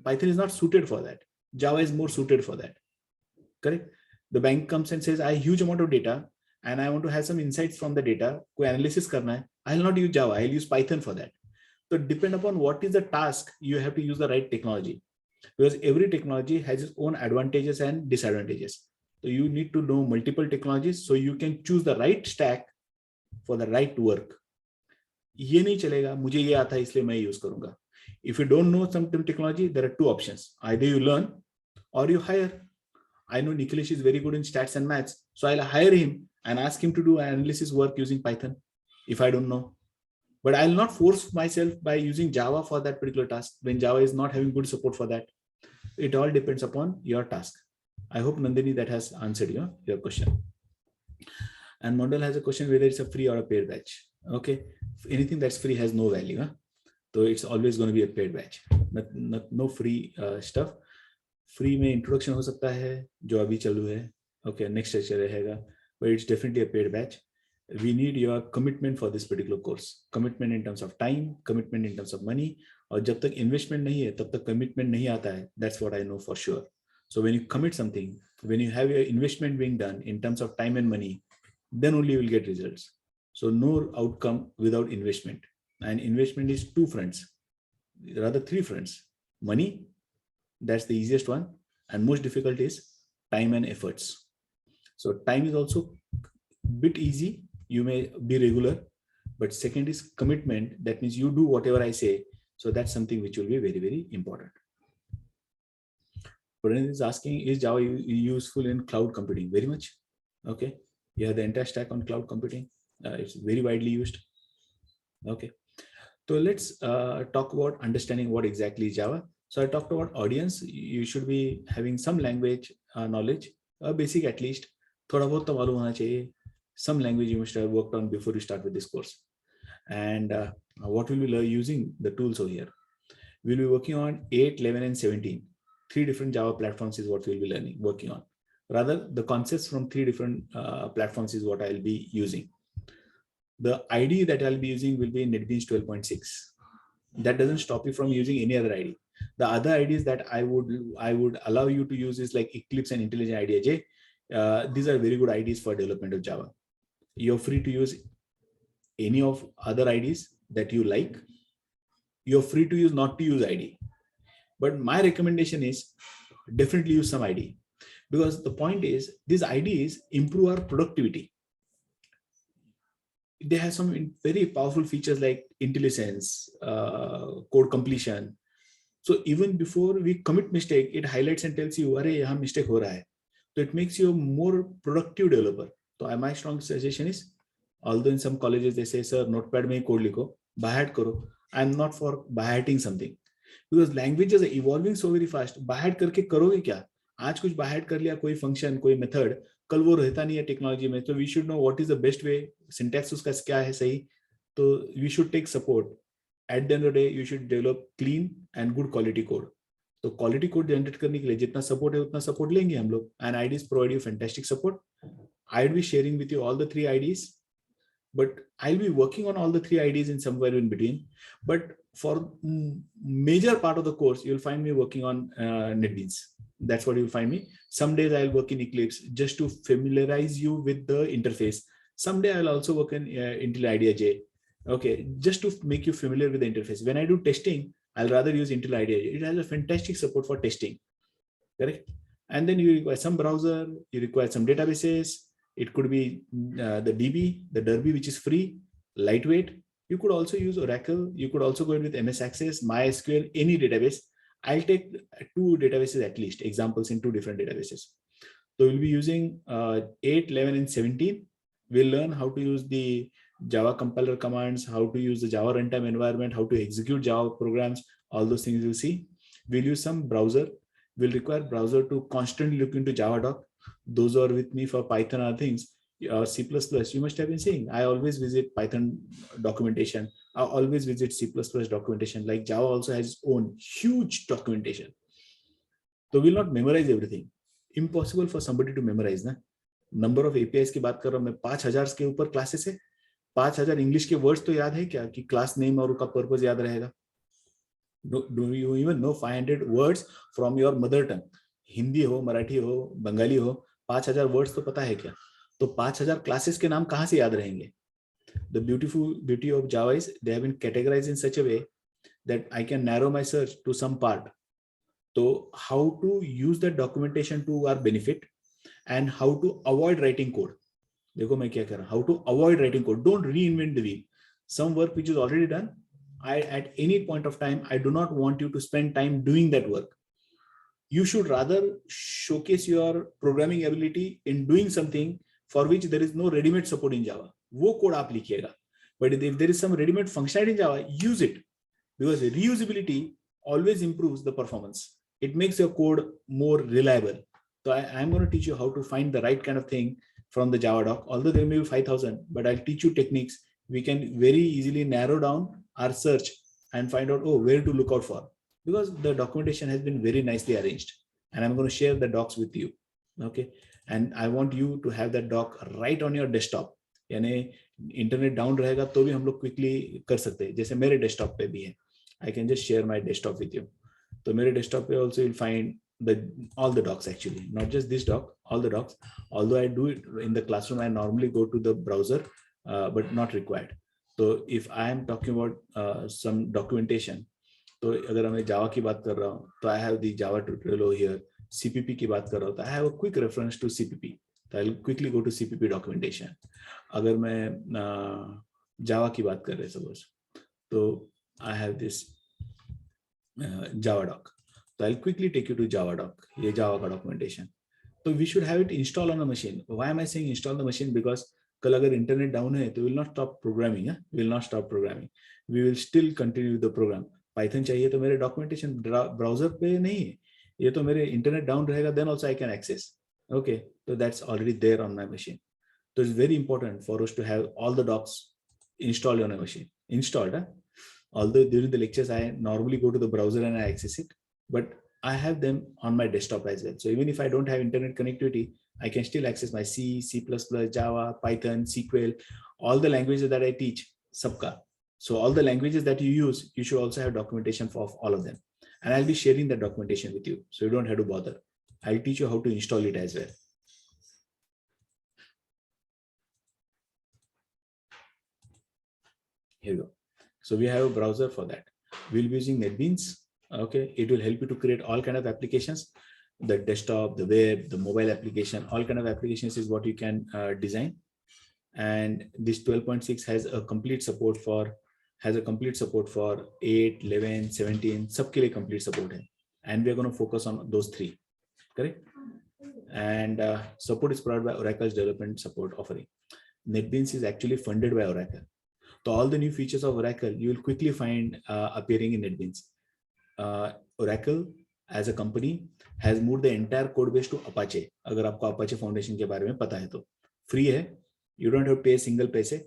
Speaker 1: Python is not suited for that. Java is more suited for that. Correct? The bank comes and says I have huge amount of data and I want to have some insights from the data. कोई analysis करना है. I'll not use Java. I'll use Python for that. So depend upon what is the task, you have to use the right technology, because every technology has its own advantages and disadvantages. So you need to know multiple technologies so you can choose the right stack for the right work. ये नहीं चलेगा मुझे ये आता है इसलिए मैं use करूंगा. If you don't know some technology, there are two options. Either you learn or you hire. I know Nikhilesh is very good in stats and maths, so I'll hire him and ask him to do analysis work using Python if I don't know. But I'll not force myself by using Java for that particular task when Java is not having good support for that. It all depends upon your task. I hope Nandini that has answered your question. And Mondal has a question whether it's a free or a paid batch. Okay, anything that's free has no value. Huh? So it's always going to be a paid batch. No free stuff. Free में introduction हो सकता है जो अभी चालू है. Okay, next lecture रहेगा. But it's definitely a paid batch. We need your commitment for this particular course. Commitment in terms of time, commitment in terms of money. और जब तक investment नहीं है, तब तक commitment नहीं आता है. That's what I know for sure. So when you commit something, when you have your investment being done in terms of time and money, then only you will get results. So no outcome without investment. And investment is two fronts, rather three fronts. Money, that's the easiest one. And most difficult is time and efforts. So time is also a bit easy. You may be regular, but second is commitment. That means you do whatever I say. So that's something which will be very, very important. Pranit is asking, is Java useful in cloud computing? Very much. Okay. You have the entire stack on cloud computing. It's very widely used. Okay. So let's talk about understanding what exactly is Java. So I talked about audience. You should be having some language knowledge, basic at least. थोड़ा बहुत तो मालूम होना चाहिए. Some language you must have worked on before you start with this course. And what will we learn using the tools over here? We'll be working on 8, 11, and 17. 3 different Java platforms is what we'll be working on. Rather, the concepts from 3 different platforms is what I'll be using. The IDE that I'll be using will be NetBeans 12.6. That doesn't stop you from using any other IDE. The other IDEs that I would allow you to use is like Eclipse and IntelliJ IDEA. These are very good IDEs for development of Java. You're free to use any of other IDEs that you like. You're free to use not to use IDE. But my recommendation is definitely use some IDE, because the point is these IDEs improve our productivity. They have some very powerful features like IntelliSense, code completion. So even before we commit mistake, it highlights and tells you, "Arey, yahan mistake ho raha hai." So it makes you a more productive developer. So my strong suggestion is, although in some colleges they say, "Sir, notepad mein code likho, by heart karo." I'm not for by hearting something, because languages are evolving so very fast. By heart करके करोगे क्या? आज कुछ by heart कर लिया, कोई function, कोई method, कल वो रहता नहीं है टेक्नोलॉजी में. So we should know what is the best way, syntax उसका क्या है सही. तो we should take support. At the end of the day, you should develop clean and good quality code. तो क्वालिटी कोड जनरेट करने के लिए जितना सपोर्ट है उतना सपोर्ट लेंगे हम लोग. And IDEs provide you fantastic support. I'll be sharing with you all the 3 IDEs, but I'll be working on all the 3 IDEs in somewhere in between. But for major part of the course, you'll find me working on NetBeans. That's what you'll find me. Some days I'll work in Eclipse just to familiarize you with the interface. Someday I'll also work in Intel IDEA. Okay, just to make you familiar with the interface. When I do testing, I'll rather use Intel IDEA. It has a fantastic support for testing. Correct? And then you require some browser, you require some databases. It could be the DB, the Derby, which is free, lightweight. You could also use Oracle. You could also go in with MS Access, MySQL, any database. I'll take 2 databases at least, examples in 2 different databases. So we'll be using 8, 11, and 17. We'll learn how to use the Java compiler commands, how to use the Java runtime environment, how to execute Java programs, all those things you'll see. We'll use some browser. We'll require browser to constantly look into Javadoc. Those who are with me for Python or things, C++, you must have been seeing, I always visit Python documentation. I always visit C++ documentation. Like Java also has its own huge documentation. So we'll not memorize everything. Impossible for somebody to memorize. Na? Number of API की बात कर रहा हूँ मैं, 5000 के ऊपर classes है। 5000 English के वर्ड्स तो याद है क्या कि क्लास नेम और उसका पर्पस याद रहेगा? Do you even know 500 words from your mother tongue? Hindi हो, मराठी हो, बंगाली हो, 5000 वर्ड्स तो पता है क्या? तो 5000 क्लासेस के नाम कहाँ से याद रहेंगे? The beauty of Java is they have been categorized in such a way that I can narrow my search to some part. So how to use that documentation to our benefit and how to avoid writing code. देखो मैं क्या कर रहा हूँ, how to avoid writing code. Don't reinvent the wheel. Some work which is already done, at any point of time, I do not want you to spend time doing that work. You should rather showcase your programming ability in doing something for which there is no ready-made support in Java. वो code आप लिखिएगा. But if there is some ready-made functionality in Java, use it, because reusability always improves the performance. It makes your code more reliable. So I am going to teach you how to find the right kind of thing from the Java doc. Although there may be 5,000, but I'll teach you techniques. We can very easily narrow down our search and find out, oh, where to look out for, because the documentation has been very nicely arranged. And I'm going to share the docs with you. Okay. And I want you to have that doc right on your desktop. यानी internet down रहेगा तो भी हम लोग quickly कर सकते हैं, जैसे मेरे डेस्कटॉप पे भी है. I can just share my desktop with you. तो मेरे डेस्कटॉप पे also you will find all the docs, actually not just this doc, all the docs. Although I do it in the classroom, I normally go to the browser, but not required. So if I am talking about some documentation, तो अगर मैं जावा की बात कर रहा हूँ तो I have the Java tutorial over here. CPP की बात कर रहा हूँ तो I have a quick reference to CPP. So I'll quickly go to CPP documentation. अगर मैं जावा की बात कर रहे suppose, तो I have this Java doc. So I'll quickly take you to Java doc. ये Java का documentation. So we should have it installed on the machine. Why am I saying install the machine? Because कल अगर internet down है तो we will not stop programming. We will not stop programming. We will still continue the program. Python चाहिए तो मेरे documentation browser पे नहीं है. ये तो मेरे internet down रहेगा, then also I can access. Okay, so that's already there on my machine. So it's very important for us to have all the docs installed on a machine. Installed. Although during the lectures I normally go to the browser and I access it, but I have them on my desktop as well. So even if I don't have internet connectivity, I can still access my C, C++, Java, Python, SQL, all the languages that I teach, sabka. So all the languages that you use, you should also have documentation for all of them. And I'll be sharing that documentation with you, so you don't have to bother. I'll teach you how to install it as well. Here we go. So we have a browser for that. We'll be using NetBeans. Okay, it will help you to create all kind of applications. The desktop, the web, the mobile application, all kind of applications is what you can design. And this 12.6 has a complete support for 8, 11, 17, सबके लिए complete support है. And we are going to focus on those three, correct? And support is provided by Oracle's development support offering. NetBeans is actually funded by Oracle. So all the new features of Oracle, you will quickly find appearing in NetBeans. Oracle as a company has moved the entire code base to Apache. अगर आपको Apache Foundation के बारे में पता है तो free है. You don't have to pay a single पैसे.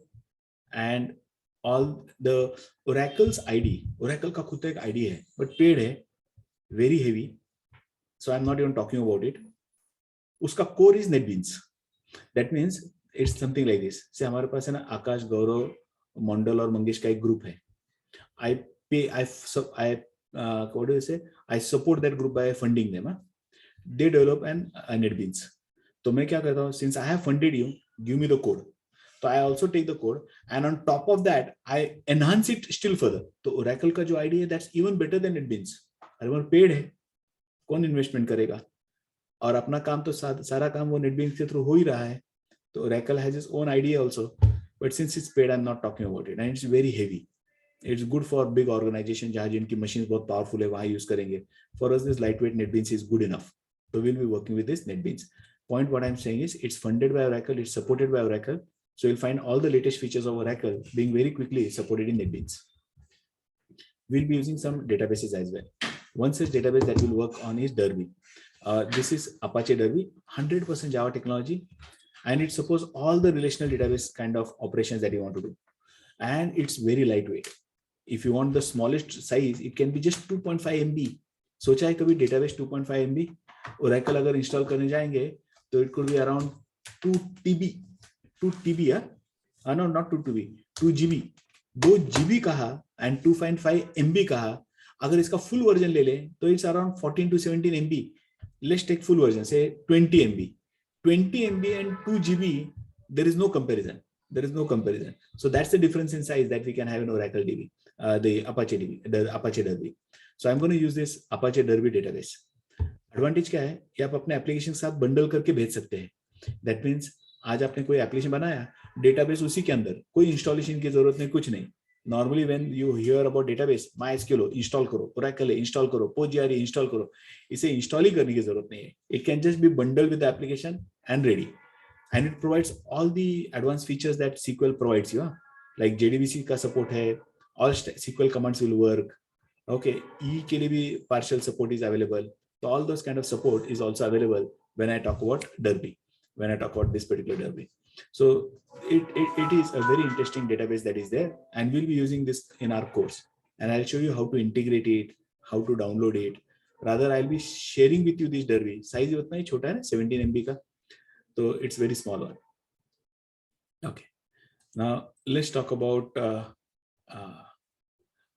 Speaker 1: And all the Oracle's ID, Oracle का खुद एक ID है, but paid है, very heavy. So I'm not even talking about it. उसका core is NetBeans. That means it's something like this. से हमारे पास है ना आकाश, गौरव, मंडल और मंगेश का एक ग्रुप है. What do you say? I support that group by funding them. They develop an NetBeans. तो मैं क्या करता हूँ? Since I have funded you, give me the code. So I also take the code, and on top of that, I enhance it still further. तो Oracle का जो idea है, that's even better than NetBeans. अरे वो paid है, कौन investment करेगा? और अपना काम तो सारा काम वो NetBeans के through हो ही रहा है. तो Oracle has its own idea also, but since it's paid, I'm not talking about it, and it's very heavy. It's good for big organization जहाँ जिनकी machines बहुत powerful है वहाँ use करेंगे. For us, this lightweight NetBeans is good enough. So we'll be working with this NetBeans. Point what I'm saying is it's funded by Oracle, it's supported by Oracle. So you'll find all the latest features of Oracle being very quickly supported in NetBeans. We'll be using some databases as well. One such database that we'll work on is Derby. This is Apache Derby, 100% Java technology, and it supports all the relational database kind of operations that you want to do. And it's very lightweight. If you want the smallest size, it can be just 2.5 MB. सोचा है कभी database 2.5 MB? Oracle अगर install करने जाएंगे, तो it could be around 2 TB, 2 TB, no, not 2 TB, 2 GB, 2 GB कहा and 2.5 MB कहा. अगर इसका full version ले ले तो it's around 14 to 17 MB. Let's take full version, say 20 MB. 20 MB and 2 GB, there is no comparison. There is no comparison. So that's the difference in size that we can have in Oracle DB, the Apache DB, the Apache Derby. So I'm going to use this Apache Derby database. Advantage क्या है कि आप अपने application के साथ bundle करके भेज सकते हैं. That means आज आपने कोई एप्लीकेशन बनाया, डेटाबेस उसी के अंदर, कोई इंस्टॉलेशन की जरूरत नहीं, कुछ नहीं. Normally when you hear about database, MySQL install करो, Oracle इंस्टॉल करो, PostgreSQL इंस्टॉल करो, इसे इंस्टॉल ही करने की जरूरत नहीं है. It can just be bundled with the application and ready. And it provides all the advanced features that SQL provides you, like JDBC का support है, all SQL commands will work. Okay, E के लिए भी partial support is available. So all those kind of support is also available when I talk about Derby, when I talk about this particular Derby. So it is a very interesting database that is there, and we'll be using this in our course. And I'll show you how to integrate it, how to download it. Rather, I'll be sharing with you this Derby. Size उतना ही छोटा है, 17 MB का. So it's very small one. Okay. Now let's talk about.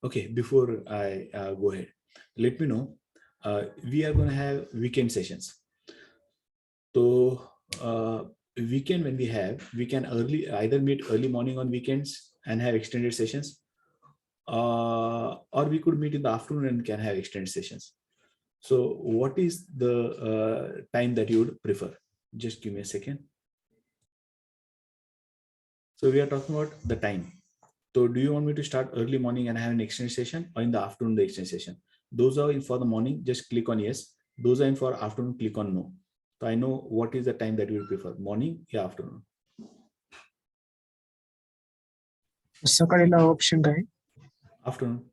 Speaker 1: Okay, before I go ahead, let me know. We are going to have weekend sessions. So weekend when we can either meet early morning on weekends and have extended sessions, or we could meet in the afternoon and can have extended sessions. So what is the time that you would prefer? Just give me a second. So we are talking about the time. So do you want me to start early morning and have an extended session, or in the afternoon the extended session? Those are in for the morning, just click on yes. Those are in for afternoon, click on no. So I know what is the time that you prefer, morning or afternoon.
Speaker 5: सकाळीला option काय?
Speaker 1: Afternoon.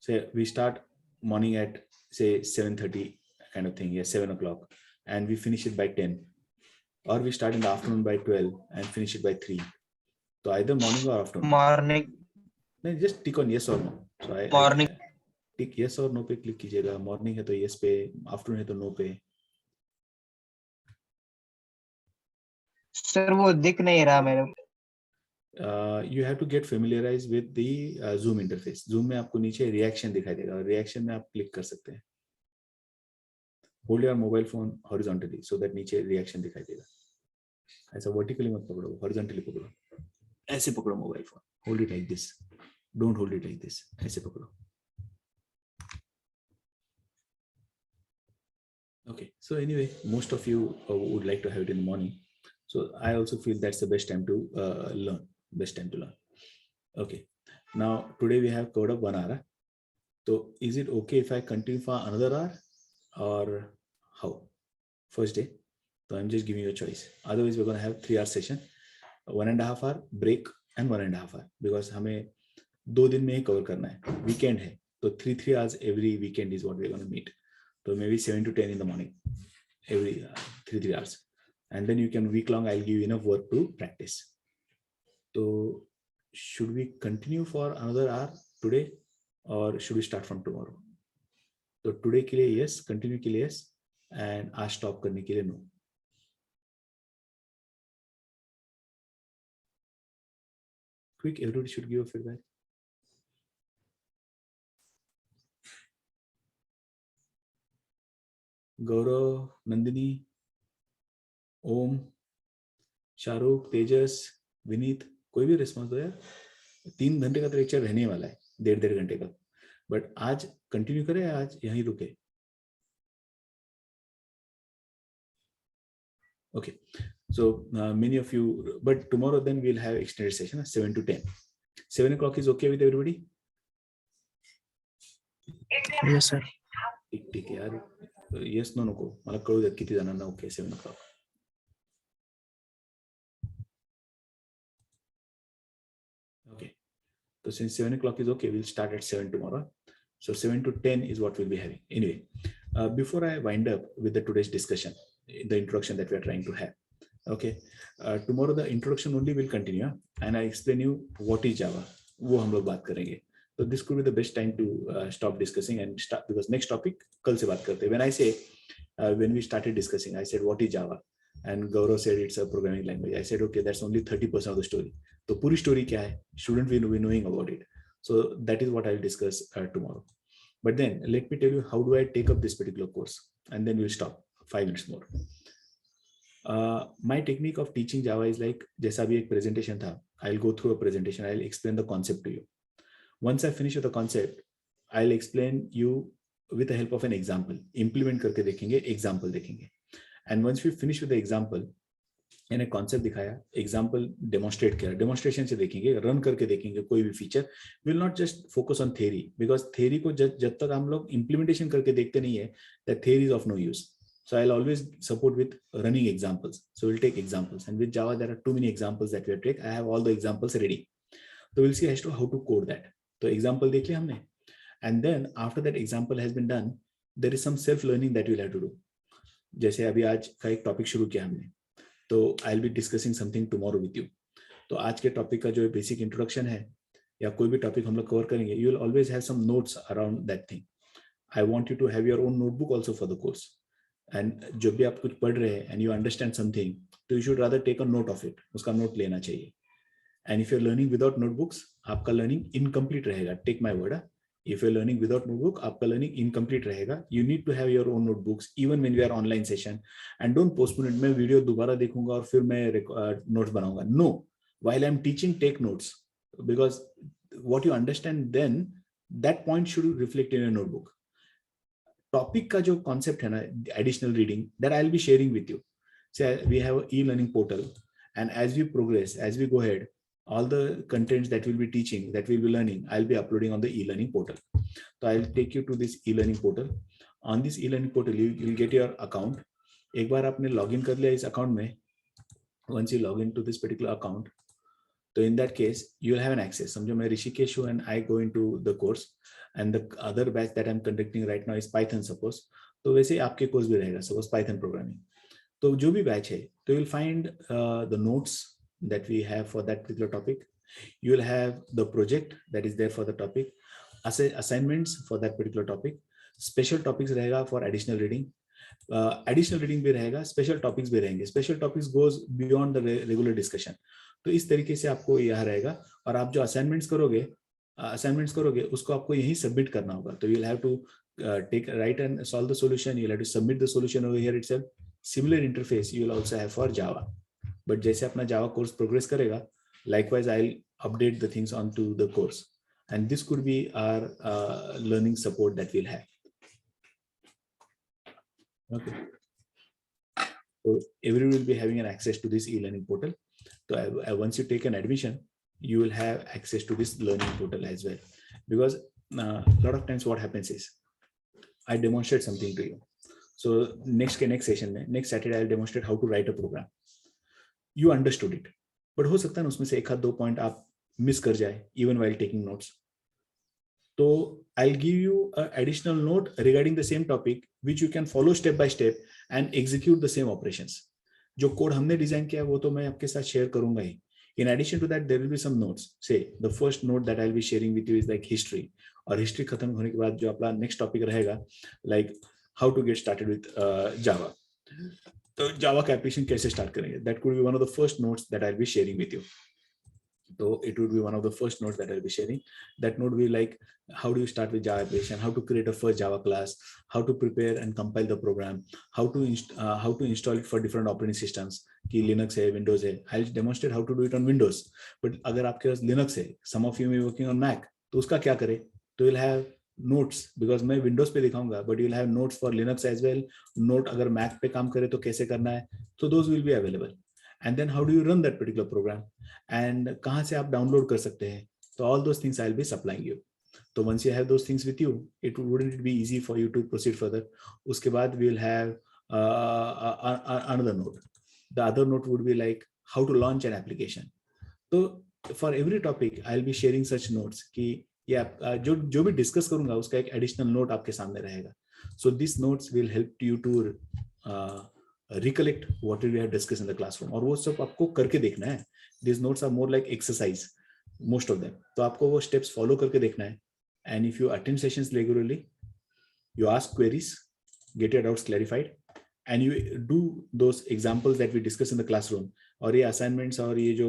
Speaker 1: Say we start morning at say 7:30 kind of thing, yeah, 7 o'clock, and we finish it by 10. Or we start in the afternoon by 12 and finish it by 3. So either morning or afternoon.
Speaker 6: Morning.
Speaker 1: No, just tick on yes or no. So
Speaker 6: Morning.
Speaker 1: tick yes or no पे click कीजिएगा. Morning है तो yes पे, afternoon है तो no पे.
Speaker 2: Sir वो दिख नहीं रहा मेरे को.
Speaker 1: You have to get familiarized with the Zoom interface. Zoom में आपको नीचे reaction दिखाई देगा. Reaction में आप click कर सकते हैं. Hold your mobile phone horizontally so that नीचे reaction दिखाई देगा. ऐसा vertically मत पकड़ो, horizontally पकड़ो. ऐसे पकड़ो mobile phone. Hold it like this. Don't hold it like this. ऐसे पकड़ो. Okay. So anyway, most of you would like to have it in the morning. So I also feel that's the best time to learn. Best time to learn. Okay. Now today we have covered up 1 hour. So is it okay if I continue for another hour, or how? First day. So I'm just giving you a choice. Otherwise, we're going to have 3-hour session, 1.5 hour break, and 1.5 hour, because हमें 2 दिन में ही cover करना है. Weekend है, तो 3 hours every weekend is what we're going to meet. So maybe 7 to 10 in the morning, every 3 hours, and then you can week long. I'll give you enough work to practice. So should we continue for another hour today, or should we start from tomorrow? So today के लिए yes, continue के लिए yes, and आज stop करने के लिए no. Quick, everybody should give a feedback. Gaurav, Nandini, Om, Shahrukh, तेजस, विनीत, कोई भी रिस्पॉन्स दो यार. 3 घंटे का तो लेक्चर रहने वाला है, 1.5 घंटे का. बट आज कंटिन्यू करें, आज यहीं रुके. Okay, so many of you, but tomorrow then we'll have extended session 7 to 10. 7 o'clock is okay with everybody?
Speaker 5: Yes, sir.
Speaker 1: ठीक है यार. Yes, no, नको. मला कळू द्या किती जणांना okay 7 o'clock. Okay. So since 7 o'clock is okay, we'll start at 7 tomorrow. So 7 to 10 is what we'll be having. Anyway, before I wind up with the today's discussion, the introduction that we are trying to have. Okay. Tomorrow the introduction only will continue, and I explain you what is Java. वो हम लोग बात करेंगे. So this could be the best time to stop discussing and start, because next topic कल से बात करते हैं. When I say when we started discussing, I said, what is Java? And Gaurav said it's a programming language. I said, okay, that's only 30% of the story. So puri story kya hai? Shouldn't we be knowing about it? So that is what I'll discuss tomorrow. But then let me tell you, how do I take up this particular course? And then we'll stop 5 minutes more. My technique of teaching Java is like, jaisa abhi ek presentation tha, I'll go through a presentation. I'll explain the concept to you. Once I finish with the concept, I'll explain you with the help of an example. Implement करके देखेंगे, example देखेंगे. And once we finish with the example, यानी concept दिखाया, example demonstrate किया, demonstration से देखेंगे, run करके देखेंगे कोई भी feature. We will not just focus on theory, because theory को जब तक हम लोग implementation करके देखते नहीं है, that theory is of no use. So I'll always support with running examples. So we'll take examples, and with Java there are too many examples that we have to take. I have all the examples ready. So we'll see as to how to code that. So example देख लिया हमने. And then after that example has been done, there is some self-learning that we'll have to do. जैसे अभी आज का एक topic शुरू किया हमने, तो I'll be discussing something tomorrow with you. तो आज के टॉपिक का जो बेसिक इंट्रोडक्शन है या कोई भी टॉपिक हम लोग कवर करेंगे, you will always have some notes around that thing. I want you to have your own notebook also for the course. And जब भी आप कुछ पढ़ रहे हैं and you understand something, तो you should rather take a note of it. उसका note लेना चाहिए. And if you're learning without notebooks, आपका learning incomplete रहेगा. Take my word. If you're learning without notebook, आपका learning incomplete रहेगा. You need to have your own notebooks even when we are online session. And don't postpone it. मैं video दोबारा देखूंगा और फिर मैं notes बनाऊंगा. No, while I'm teaching, take notes, because what you understand then, that point should reflect in your notebook. Topic का जो concept है ना, additional reading, that I'll be sharing with you. So we have an e-learning portal, and as we progress, as we go ahead, all the contents that we'll be teaching, that we'll be learning, I'll be uploading on the e-learning portal. So I'll take you to this e-learning portal. On this e-learning portal, you'll get your account. एक बार आपने login कर लिया इस account में, once you log into this particular account, so in that case, you'll have an access. समझो मैं ऋषिकेश हूँ and I go into the course, and the other batch that I'm conducting right now is Python, suppose. तो वैसे आपके course भी रहेगा, suppose Python programming. तो जो भी batch है, तो you'll find the notes that we have for that particular topic. You will have the project that is there for the topic, assignments for that particular topic, special topics रहेगा for additional reading, additional reading भी रहेगा, special topics भी रहेंगे. Special topics goes beyond the regular discussion. तो इस तरीके से आपको यह रहेगा, और आप जो assignments करोगे उसको आपको यही submit करना होगा. तो you'll have to write and solve the solution. You'll have to submit the solution over here itself. Similar interface you will also have for Java. But जैसे अपना Java course progress करेगा, likewise I'll update the things onto the course, and this could be our learning support that we'll have. Okay. So everyone will be having an access to this e-learning portal. So once you take an admission, you will have access to this learning portal as well. Because a lot of times what happens is, I demonstrate something to you. So next session, next Saturday, I'll demonstrate how to write a program. You understood it, but हो सकता है उसमें से एक आध दो point आप miss कर जाए even while taking notes. So I'll give you an additional note regarding the same topic which you can follow step by step and execute the same operations. जो code हमने design किया है वो तो मैं आपके साथ share करूँगा ही. In addition to that, there will be some notes. Say the first note that I'll be sharing with you is like history. और history खत्म होने के बाद जो अपना next topic रहेगा like how to get started with Java. तो Java का application कैसे start करेंगे? That could be one of the first notes that I'll be sharing with you. So it would be one of the first notes that I'll be sharing. That note will be like, how do you start with Java application? How to create a first Java class? How to prepare and compile the program? How to install it for different operating systems? कि Linux है, Windows है. I'll demonstrate how to do it on Windows. But अगर आपके पास Linux है, some of you may be working on Mac, तो उसका क्या करें? तो you'll have notes, because मैं Windows पे दिखाऊंगा, but you'll have notes for Linux as well. Note अगर Mac पे काम करे तो कैसे करना है? So those will be available. And then how do you run that particular program? And कहाँ से आप download कर सकते हैं? So all those things I'll be supplying you. So once you have those things with you, wouldn't it be easy for you to proceed further? उसके बाद we'll have another note. The other note would be like how to launch an application. So for every topic, I'll be sharing such notes कि जो भी discuss करूँगा उसका एक additional note आपके सामने रहेगा. So these notes will help you to recollect what we have discussed in the classroom. और वो सब आपको करके देखना है. These notes are more like exercise, most of them. तो आपको वो steps follow करके देखना है. And if you attend sessions regularly, you ask queries, get your doubts clarified, and you do those examples that we discuss in the classroom, और ये assignments और ये जो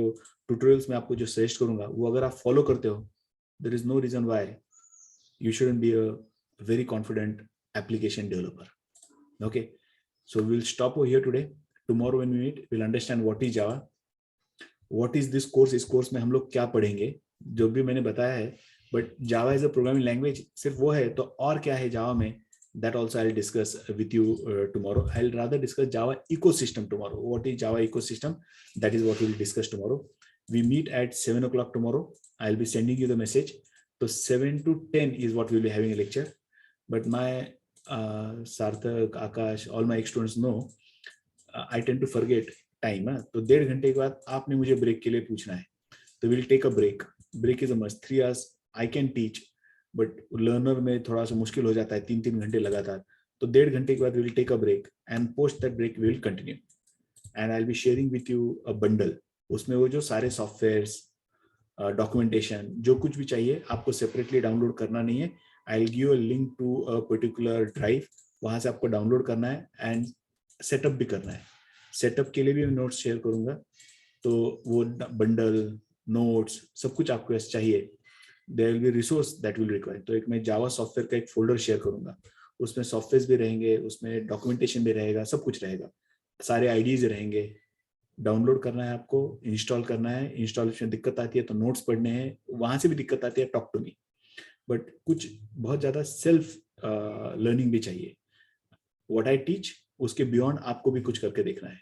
Speaker 1: tutorials में आपको जो suggest करूँगा वो अगर आप follow करते हो, there is no reason why you shouldn't be a very confident application developer. Okay, so we'll stop over here today. Tomorrow when we meet, we'll understand what is Java, what is this course. इस course में हम लोग क्या पढ़ेंगे, जो भी मैंने बताया है. But Java is a programming language, सिर्फ वो है तो और क्या है Java में, that also I'll discuss with you tomorrow. I'll rather discuss Java ecosystem tomorrow. What is Java ecosystem? That is what we'll discuss tomorrow. We meet at 7 o'clock tomorrow. I'll be sending you the message. So 7 to 10 is what we'll be having a lecture. But my Sarthak, Akash, all my students know I tend to forget time. तो 1.5 घंटे के बाद आपने मुझे break के लिए पूछना है. तो we'll take a break. Break is a must. 3 hours I can teach, but learner में थोड़ा सा मुश्किल हो जाता है 3-3 घंटे लगातार. तो 1.5 घंटे के बाद we'll take a break and post that break we will continue. And I'll be sharing with you a bundle. उसमें वो जो सारे softwares, documentation, जो कुछ भी चाहिए आपको separately download करना नहीं है. I'll give a link to a particular drive. वहाँ से आपको download करना है and setup भी करना है. Setup के लिए भी मैं notes share करूँगा. तो वो bundle, notes, सब कुछ आपको ऐसे चाहिए. There will be resource that will require. तो एक मैं Java software का एक folder share करूँगा. उसमें softwares भी रहेंगे, उसमें documentation भी रहेगा, सब कुछ रहेगा. सारे IDs रहेंगे. डाउनलोड करना है आपको, इंस्टॉल करना है. इंस्टॉलेशन में दिक्कत आती है तो नोट्स पढ़ने हैं, वहां से भी दिक्कत आती है टॉक टू मी. बट कुछ बहुत ज्यादा सेल्फ लर्निंग भी चाहिए. व्हाट आई टीच उसके बियॉन्ड आपको भी कुछ करके देखना है.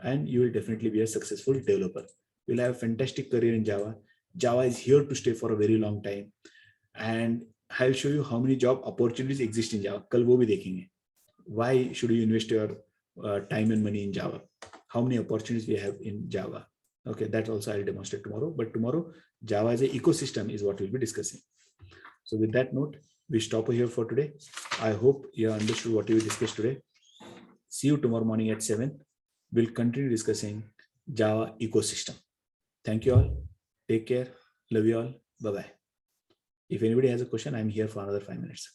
Speaker 1: And you will definitely be a successful developer. You will have a fantastic career in Java. Java is here to stay for a very long time. And I will show you how many job opportunities exist in Java. कल वो भी देखेंगे. Why should you invest your time and money in Java? How many opportunities we have in Java? Okay, that also I'll demonstrate tomorrow. But tomorrow, Java as an ecosystem is what we'll be discussing. So with that note, we stop here for today. I hope you understood what we discussed today. See you tomorrow morning at 7. We'll continue discussing Java ecosystem. Thank you all. Take care. Love you all. Bye-bye. If anybody has a question, I'm here for another 5 minutes.